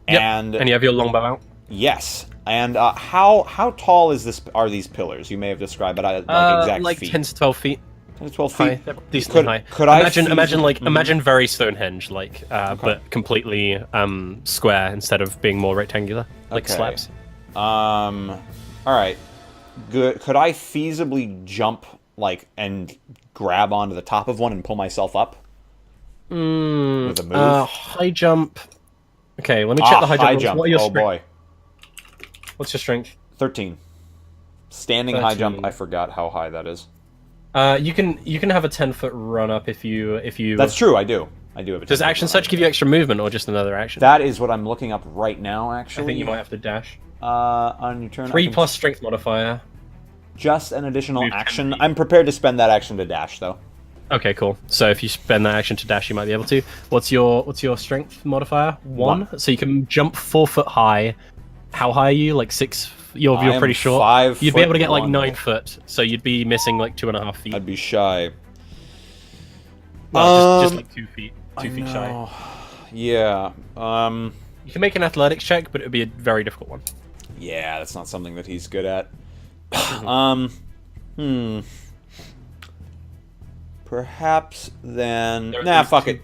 And you have your longbow out. yes. And how tall are these pillars? You may have described, but exact like feet. 10 to 12 feet. 10 to 12 High. feet. They're decently high. Could I imagine very Stonehenge like, but completely square instead of being more rectangular, like slabs. All right. Good. Could I feasibly jump and grab onto the top of one and pull myself up with a move? High jump. Okay, let me check the high jump. What are your oh boy. What's your strength? 13. Standing 13. high jump. I forgot how high that is. You can have a 10-foot run up if you. That's true. I do have a. Does action search give you extra movement or just another action? That is what I'm looking up right now. Actually, I think you might have to dash. On your turn. 3 plus strength modifier. Just an additional Move action. 10 feet. I'm prepared to spend that action to dash, though. Okay, cool. So if you spend that action to dash, you might be able to. What's your strength modifier? 1. So you can jump 4 foot high. How high are you? Like 6? You're pretty short. 5 You'd be able to get like 1. 9 foot. So you'd be missing like 2.5 feet. I'd be shy. Well, just like 2 feet. 2 feet shy. Yeah. You can make an athletics check, but it would be a very difficult one. Yeah, that's not something that he's good at. Perhaps then. Nah, fuck it.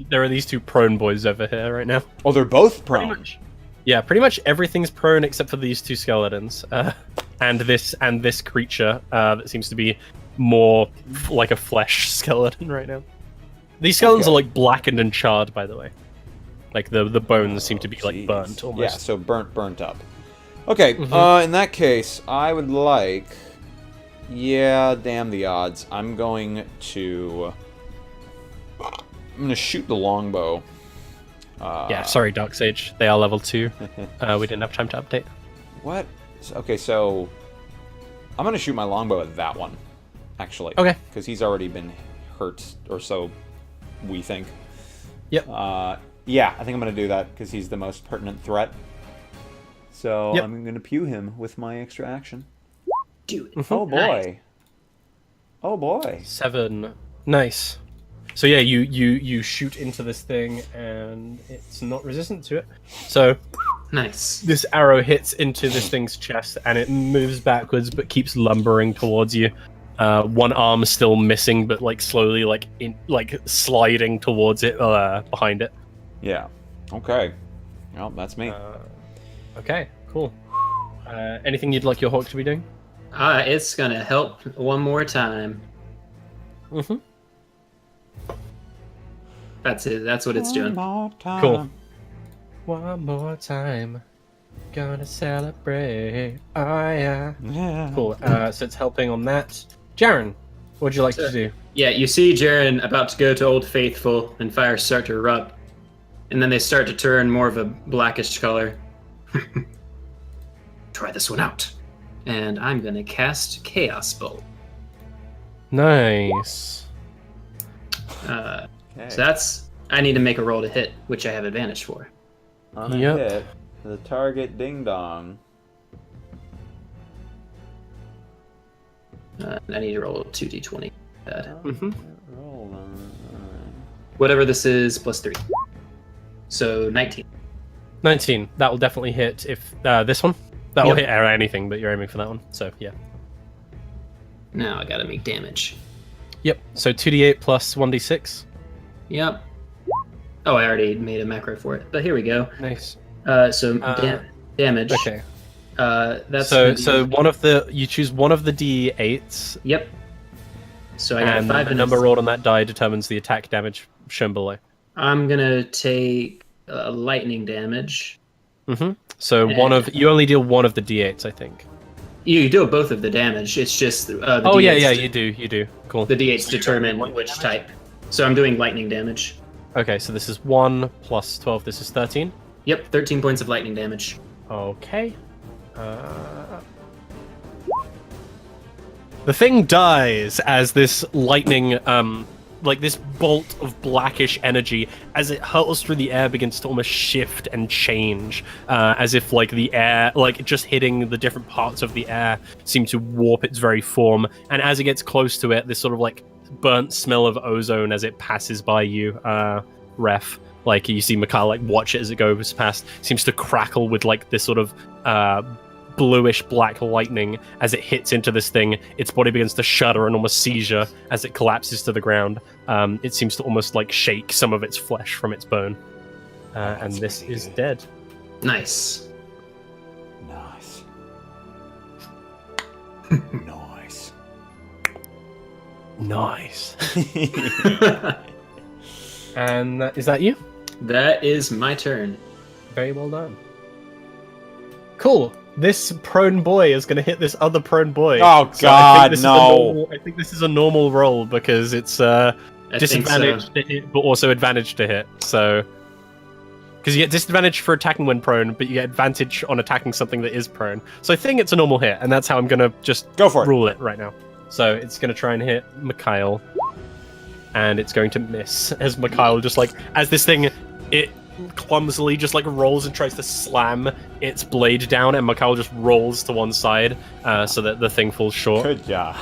There are these 2 prone boys over here right now. Oh, they're both prone. Pretty much. Yeah, pretty much everything's prone except for these 2 skeletons, and this creature that seems to be more like a flesh skeleton right now. These skeletons are like blackened and charred, by the way. Like the bones seem to be like burnt almost. Yeah, so burnt up. Okay, in that case, I would like. Yeah, damn the odds. I'm going to shoot the longbow. Yeah, sorry, Dark Sage. They are level 2. We didn't have time to update. What? Okay, so I'm gonna shoot my longbow at that one, actually. Okay. Because he's already been hurt, or so we think. Yep. Yeah, I think I'm gonna do that because he's the most pertinent threat. So Yep. I'm gonna pew him with my extra action. Do it. Oh boy. Nice. Oh boy. 7. Nice. So yeah, you shoot into this thing and it's not resistant to it. So Nice. this arrow hits into this thing's chest and it moves backwards but keeps lumbering towards you. One arm still missing, but like slowly sliding towards it behind it. Yeah. Okay. Well, that's me. Okay, cool. Anything you'd like your hawk to be doing? It's gonna help one more time. Mm-hmm. That's it. That's what it's doing. Cool. One more time. Gonna celebrate. Oh, yeah. Yeah. Cool. So it's helping on that. Jarren, what would you like to do? Yeah, you see Jarren about to go to Old Faithful, and fires start to erupt, and then they start to turn more of a blackish color. Try this one out. And I'm gonna cast Chaos Bolt. Nice. So that's... I need to make a roll to hit, which I have advantage for. On a Yep. hit, the target ding dong. I need to roll 2d20. Mm-hmm. Roll on. Whatever this is, plus 3. So 19. 19. That will definitely hit if this one. That will Yep. hit anything, but you're aiming for that one. So yeah. Now I gotta make damage. Yep. So 2d8 plus 1d6. Yep. Oh, I already made a macro for it, but here we go. Nice. Damage. Okay. That's So one of the you choose one of the d8s, Yep. So I got a and 5 the and number rolled on that die determines the attack damage shown below. I'm gonna take lightning damage. Mm-hmm. So you only deal one of the d8s, I think. You do both of the damage. It's just the Oh D8s yeah, you do. Cool. The d8s determine which type. So I'm doing lightning damage. Okay, so this is 1 plus 12. This is 13. Yep, 13 points of lightning damage. Okay. The thing dies as this lightning, like this bolt of blackish energy, as it hurtles through the air, begins to almost shift and change, as if like the air, like just hitting the different parts of the air, seem to warp its very form. And as it gets close to it, this sort of like burnt smell of ozone as it passes by you, Ref, Like you see Mikhail like watch it as it goes past. Seems to crackle with like this sort of bluish black lightning as it hits into this thing. Its body begins to shudder and almost seizure as it collapses to the ground. It seems to almost like shake some of its flesh from its bone. And this is dead. Nice. Nice. Nice. Nice. And is that you? That is my turn. Very well done. Cool. This prone boy is going to hit this other prone boy. Oh So God, no! I think this is a normal roll because it's disadvantage to hit, but also advantage to hit. So, because you get disadvantage for attacking when prone, but you get advantage on attacking something that is prone. So I think it's a normal hit, and that's how I'm going to just Go for it. rule it right now. So it's going to try and hit Mikhail, and it's going to miss as Mikhail just like as this thing it clumsily just like rolls and tries to slam its blade down, and Mikhail just rolls to one side so that the thing falls short. Good job.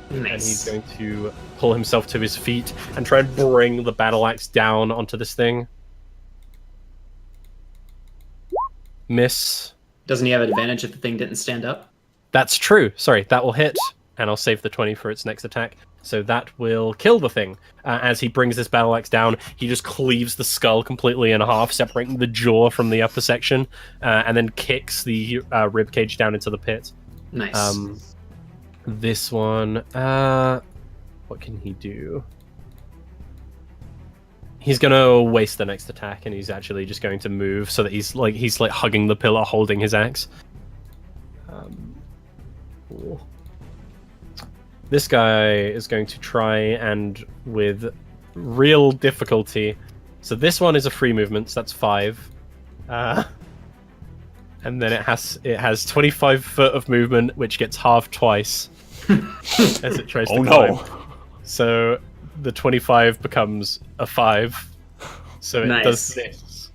And Nice. he's going to pull himself to his feet and try and bring the battle axe down onto this thing. Miss. Doesn't he have advantage if the thing didn't stand up? That's true. Sorry, that will hit, and I'll save the 20 for its next attack. So that will kill the thing. As he brings this battle axe down, he just cleaves the skull completely in half, separating the jaw from the upper section, and then kicks the rib cage down into the pit. Nice. This one, what can he do? He's gonna waste the next attack, and he's actually just going to move so that he's like hugging the pillar, holding his axe. Cool. This guy is going to try and with real difficulty. So this one is a free movement, so that's 5. And then it has 25 foot of movement, which gets halved twice as it tries to climb. No. So the 25 becomes a 5. So it does this.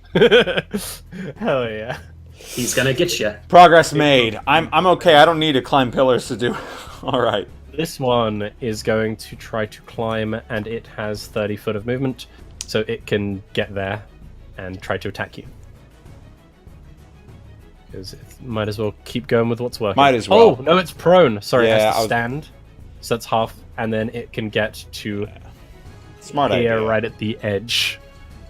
Hell yeah. He's gonna get you. Progress made. I'm okay. I don't need to climb pillars to do. All right. This one is going to try to climb, and it has 30 foot of movement, so it can get there and try to attack you. Because it might as well keep going with what's working. Might as well. Oh, no, it's prone. Sorry, it Yeah, has to stand. So that's half, and then it can get to Smart here idea. right at the edge.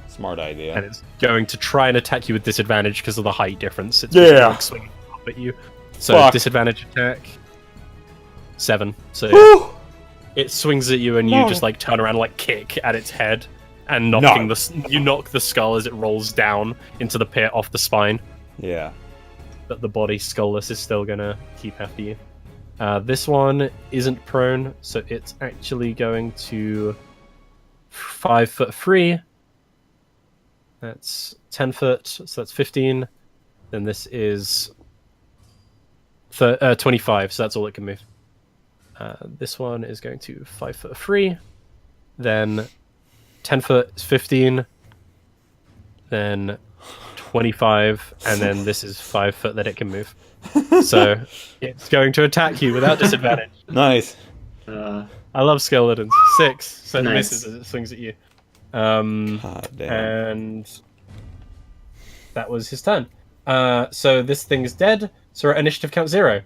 Smart idea. And it's going to try and attack you with disadvantage because of the height difference. It's Yeah. like swinging up at you. So Fuck. disadvantage attack. 7. So Woo! it swings at you, and you just like turn around, and, like kick at its head, and knocking you knock the skull as it rolls down into the pit off the spine. Yeah. But the body skullless is still gonna keep after you. This one isn't prone, so it's actually going to 5 foot free. That's 10 foot, so that's 15. Then this is 25, so that's all it can move. This one is going to 5 foot free. Then 10 foot is 15. Then 25, and then this is 5 foot that it can move. So it's going to attack you without disadvantage. Nice. I love skeletons. 6, so it Nice. misses as it swings at you. God damn. And that was his turn. So this thing is dead. So we're at initiative count 0.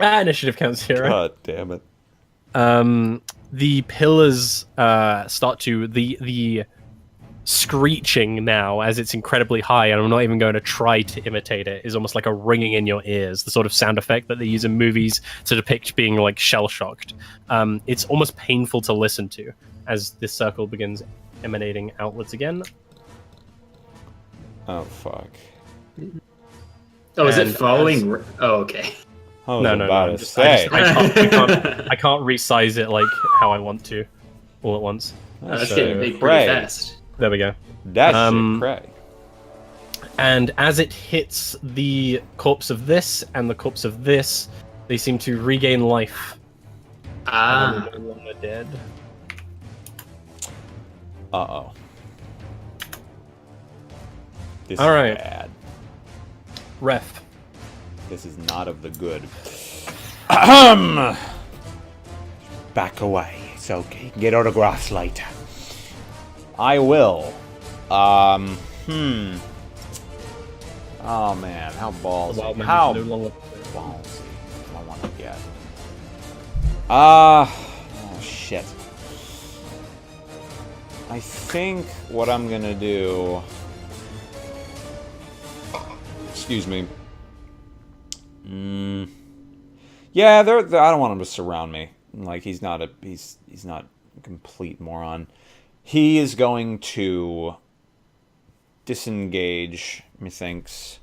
Initiative count 0. God damn it. The pillars start to the screeching now as it's incredibly high, and I'm not even going to try to imitate it, is almost like a ringing in your ears, the sort of sound effect that they use in movies to depict being like shell-shocked. It's almost painful to listen to as this circle begins emanating outwards again. Oh fuck. Oh, is it And following? Oh, okay. I was No, about I'm to just- say. I can't resize it like how I want to all at once. That's So, getting big Cray. pretty fast. There we go. That's Um, cray. And as it hits the corpse of this and the corpse of this, they seem to regain life. Ah, And no longer dead. Uh-oh. This All is right. bad. Ref. This is not of the good. Ahem! Back away. It's okay. You can get autographs later. I will Oh man, how ballsy. The wild man How is no longer... ballsy do I want to get? Oh shit. I think what I'm gonna do... Excuse me. Yeah, I don't want him to surround me. Like, he's not a complete moron. He is going to disengage, methinks.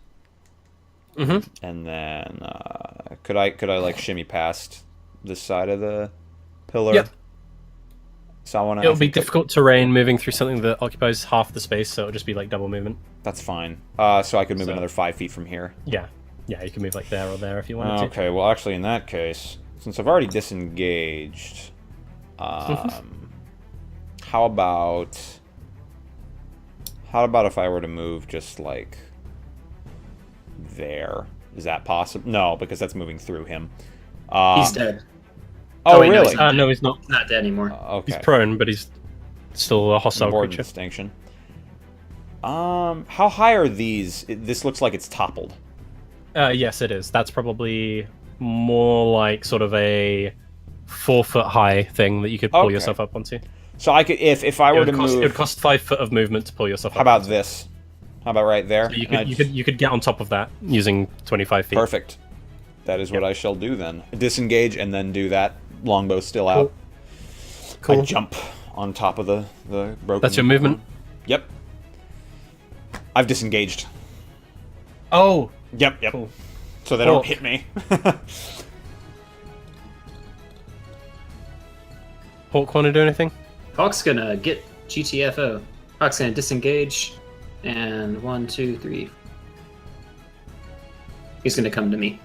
Mm-hmm. And then could I like shimmy past this side of the pillar? Yep. So I want to. It'll be difficult terrain moving through something that occupies half the space, so it'll just be like double movement. That's fine. So I could move another 5 feet from here. Yeah. Yeah, you can move like there or there if you wanted to. Okay, well actually in that case, since I've already disengaged, how about if I were to move just like there? Is that possible? No, because that's moving through him. He's dead. Oh, wait, no, really? No, he's not. He's not dead anymore. Okay. He's prone, but he's still a hostile Important creature. distinction. How high are these? This looks like it's toppled. Yes, it is. That's probably more like sort of a 4 foot high thing that you could pull Okay. yourself up onto. So I could, if I were to move. It would cost 5 foot of movement to pull yourself up. How about this? How about right there? So you And could get on top of that using 25 feet. Perfect. That is what I shall do then. Disengage and then do that. Longbow still out. Cool. I jump on top of the broken. That's your movement? Yep. I've disengaged. Oh! Yep. Cool. So they don't hit me. Hawk want to do anything? Hawk's gonna get GTFO. Hawk's gonna disengage, and 1, 2, 3. He's gonna come to me.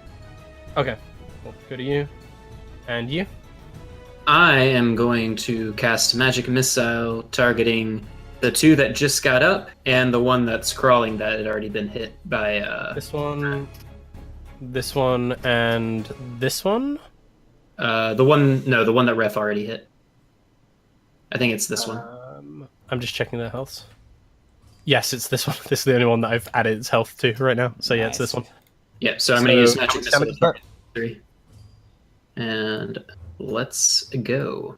Okay. Well, go to you. And you? I am going to cast Magic Missile, targeting the 2 that just got up, and the one that's crawling that had already been hit by, This one, and this one? the one that Ref already hit. I think it's this one. I'm just checking their healths. Yes, it's this one. This is the only one that I've added its health to right now. So yeah, it's this one. Yeah, so I'm gonna use Magic how much Missile. damage 3. And let's go.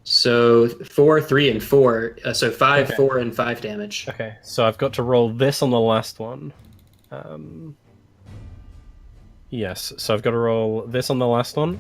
So 4, 3, and 4. So 5, Okay. 4, and 5 damage. Okay, so I've got to roll this on the last one. Yes, so I've got to roll this on the last one.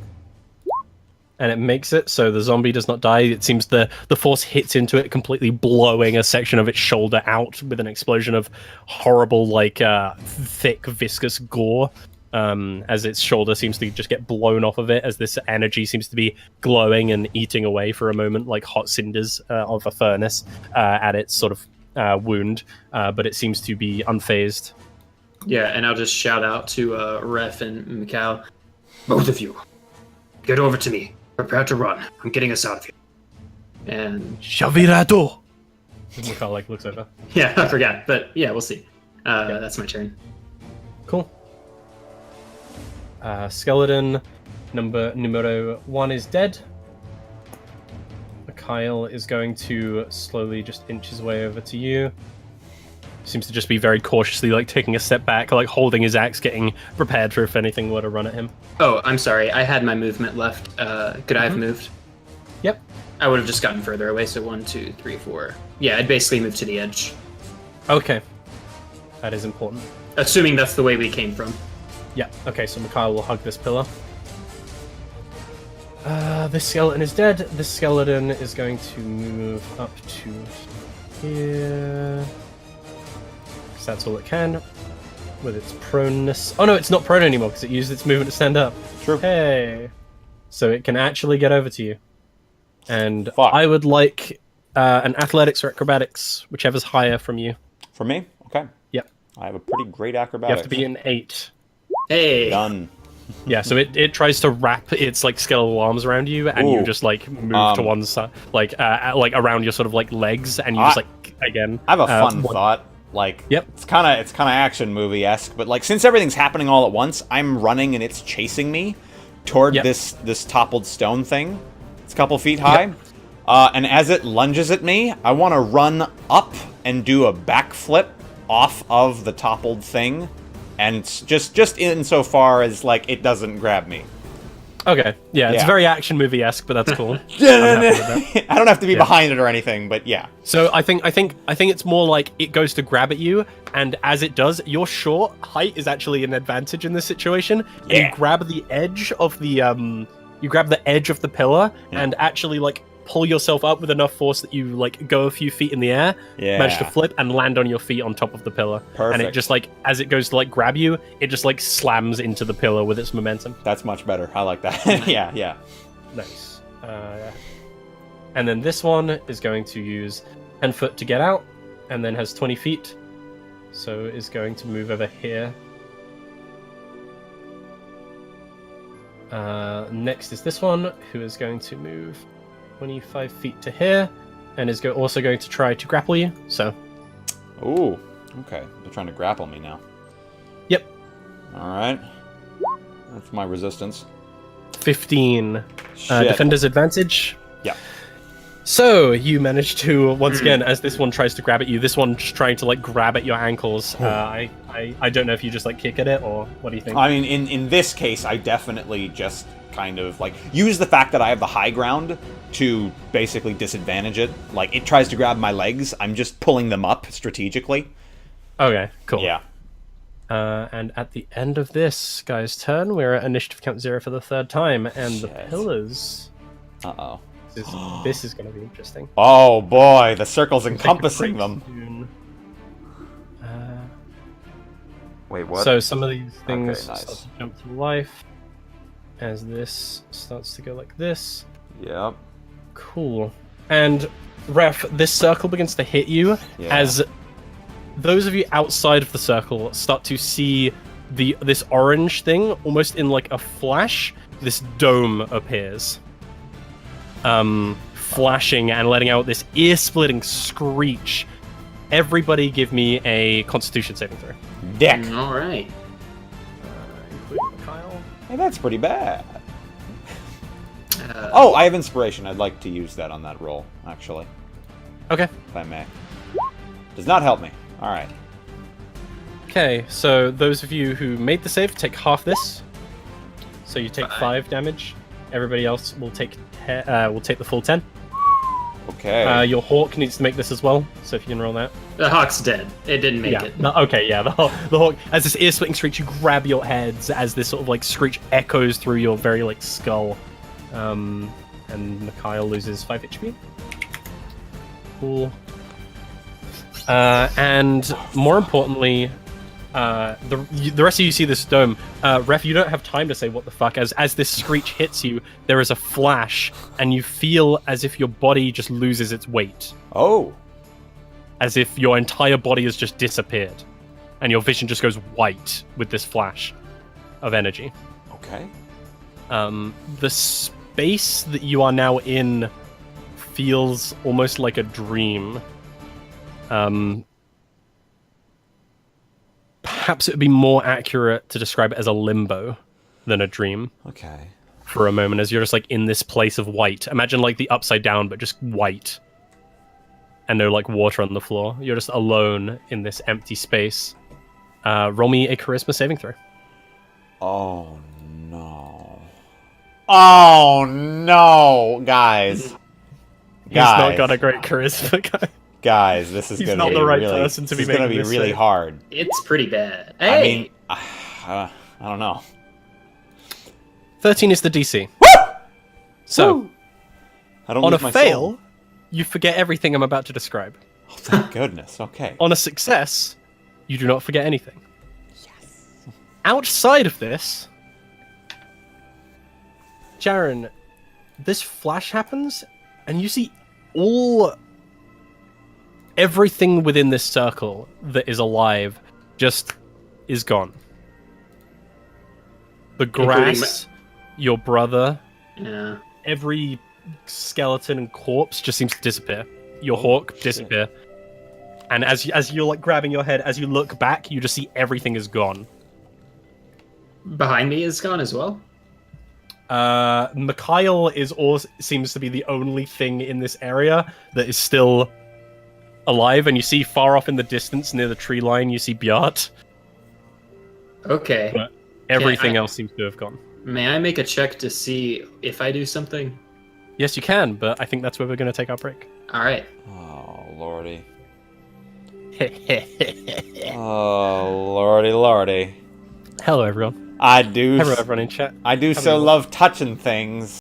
And it makes it so the zombie does not die. It seems the force hits into it, completely blowing a section of its shoulder out with an explosion of horrible, like, thick, viscous gore. As its shoulder seems to just get blown off of it, as this energy seems to be glowing and eating away for a moment, like hot cinders of a furnace at its sort of wound. But it seems to be unfazed. Yeah, and I'll just shout out to Ref and Mikal. Both of you, get over to me. Prepare to run. I'm getting us out of here. And Shavirato! Mikal, like, looks over. yeah, I forgot, but yeah, we'll see. That's my turn. Cool. Skeleton numero 1 is dead. Mikhail is going to slowly just inch his way over to you. Seems to just be very cautiously, like, taking a step back, like, holding his axe, getting prepared for if anything were to run at him. Oh, I'm sorry. I had my movement left. Could I have moved? Yep. I would have just gotten further away, so 1, 2, 3, 4. Yeah, I'd basically move to the edge. Okay. That is important. Assuming that's the way we came from. Yeah, okay, so Mikhail will hug this pillar. This skeleton is dead. This skeleton is going to move up to here. Because that's all it can. With its proneness. Oh no, it's not prone anymore because it used its movement to stand up. True. Hey. So it can actually get over to you. And Fuck. I would like an athletics or acrobatics, whichever's higher from you. For me? Okay. Yep. I have a pretty great You acrobatics. have to be an 8. Hey! Done. Yeah, so it tries to wrap its like skeletal arms around you, and you Ooh. just like move to one side, like around your sort of like legs, and you just like again. I have a fun one- thought. Like, Yep. it's kind of action movie esque, but like since everything's happening all at once, I'm running and it's chasing me. toward Yep. this toppled stone thing. It's a couple feet high. And as it lunges at me, I want to run up and do a backflip off of the toppled thing, and just insofar as like it doesn't grab me. Okay, yeah, it's Yeah. very action movie-esque, but that's cool. I don't have to be behind it or anything, but yeah. So I think it's more like it goes to grab at you, and as it does, your short height is actually an advantage in this situation. And Yeah. you grab the edge of the pillar, and actually like pull yourself up with enough force that you like go a few feet in the air, manage to flip and land on your feet on top of the pillar. And it Perfect. just like as it goes to like grab you, it just like slams into the pillar with its momentum. That's much better. I like that. yeah. Nice. And then this one is going to use 10 foot to get out, and then has 20 feet. So is going to move over here. Next is this one, who is going to move 25 feet to here, and is also going to try to grapple you. So, Ooh. Okay. They're trying to grapple me now. yep, All right. That's my resistance. 15. Shit. Defender's advantage. Yeah. So you manage to once again, as this one tries to grab at you, this one just trying to like grab at your ankles. I don't know if you just like kick at it or what do you think? I mean, in this case, I definitely just kind of like use the fact that I have the high ground to basically disadvantage it. Like it tries to grab my legs, I'm just pulling them up strategically. Okay, cool. Yeah. And at the end of this guy's turn, we're at initiative count 0 for the third time, and the Shit. pillars. Uh-oh. This is going to be interesting. Oh boy, the circle's encompassing them. Soon. Wait, what? So some of these things nice. start to jump to life as this starts to go like this. Yep. Cool. And Ref, this circle begins to hit you Yeah. as those of you outside of the circle start to see this orange thing almost in like a flash. This dome appears, flashing and letting out this ear-splitting screech. Everybody, give me a Constitution saving throw. Dick. All right. Including Kyle. Hey, that's pretty bad. Uh, Oh, I have inspiration. I'd like to use that on that roll, actually, Okay. if I may. Does not help me. All right. Okay. So those of you who made the save take half this. So you take 5 damage. Everybody else will take the full 10. Okay. Your hawk needs to make this as well. So if you can roll that. the hawk's dead. It didn't make it. Okay, yeah. The hawk, as this ear-splitting screech, you grab your heads as this sort of like screech echoes through your very like skull. And Mikhail loses 5 HP. Cool. And more importantly, the rest of you see this dome. Ref, you don't have time to say what the fuck. As this screech hits you, there is a flash, and you feel as if your body just loses its weight. Oh. As if your entire body has just disappeared. And your vision just goes white with this flash of energy. Okay. The space that you are now in feels almost like a dream. Perhaps it would be more accurate to describe it as a limbo than a dream Okay. for a moment, as you're just like in this place of white. Imagine like the upside down, but just white. And no like water on the floor. You're just alone in this empty space. Roll me a charisma saving throw. Oh no. Oh no, guys. He's not got a great charisma, guy. Guys, this is He's going not to be the right really, person to this be is gonna making be this really save. hard. It's pretty bad. I Hey! mean, I don't know. 13 is the DC. So, I don't on a lose my fail, soul. you forget everything I'm about to describe. Oh, thank goodness. Okay. On a success, you do not forget anything. Yes. Outside of this, Jarren, this flash happens, and you see everything within this circle that is alive just is gone. The grass, your brother, Yeah. every skeleton and corpse just seems to disappear. Your hawk disappear. And as you're like grabbing your head, as you look back, you just see everything is gone. Behind me is gone as well. Mikhail is also seems to be the only thing in this area that is still alive, and you see far off in the distance near the tree line, you see Bjart. Okay. But everything else seems to have gone. May I make a check to see if I do something? Yes, you can, but I think that's where we're going to take our break. All right. Oh, lordy. Oh, lordy, lordy. Hello, everyone. I do. Hello, everyone in chat. I do How so many- love touching things.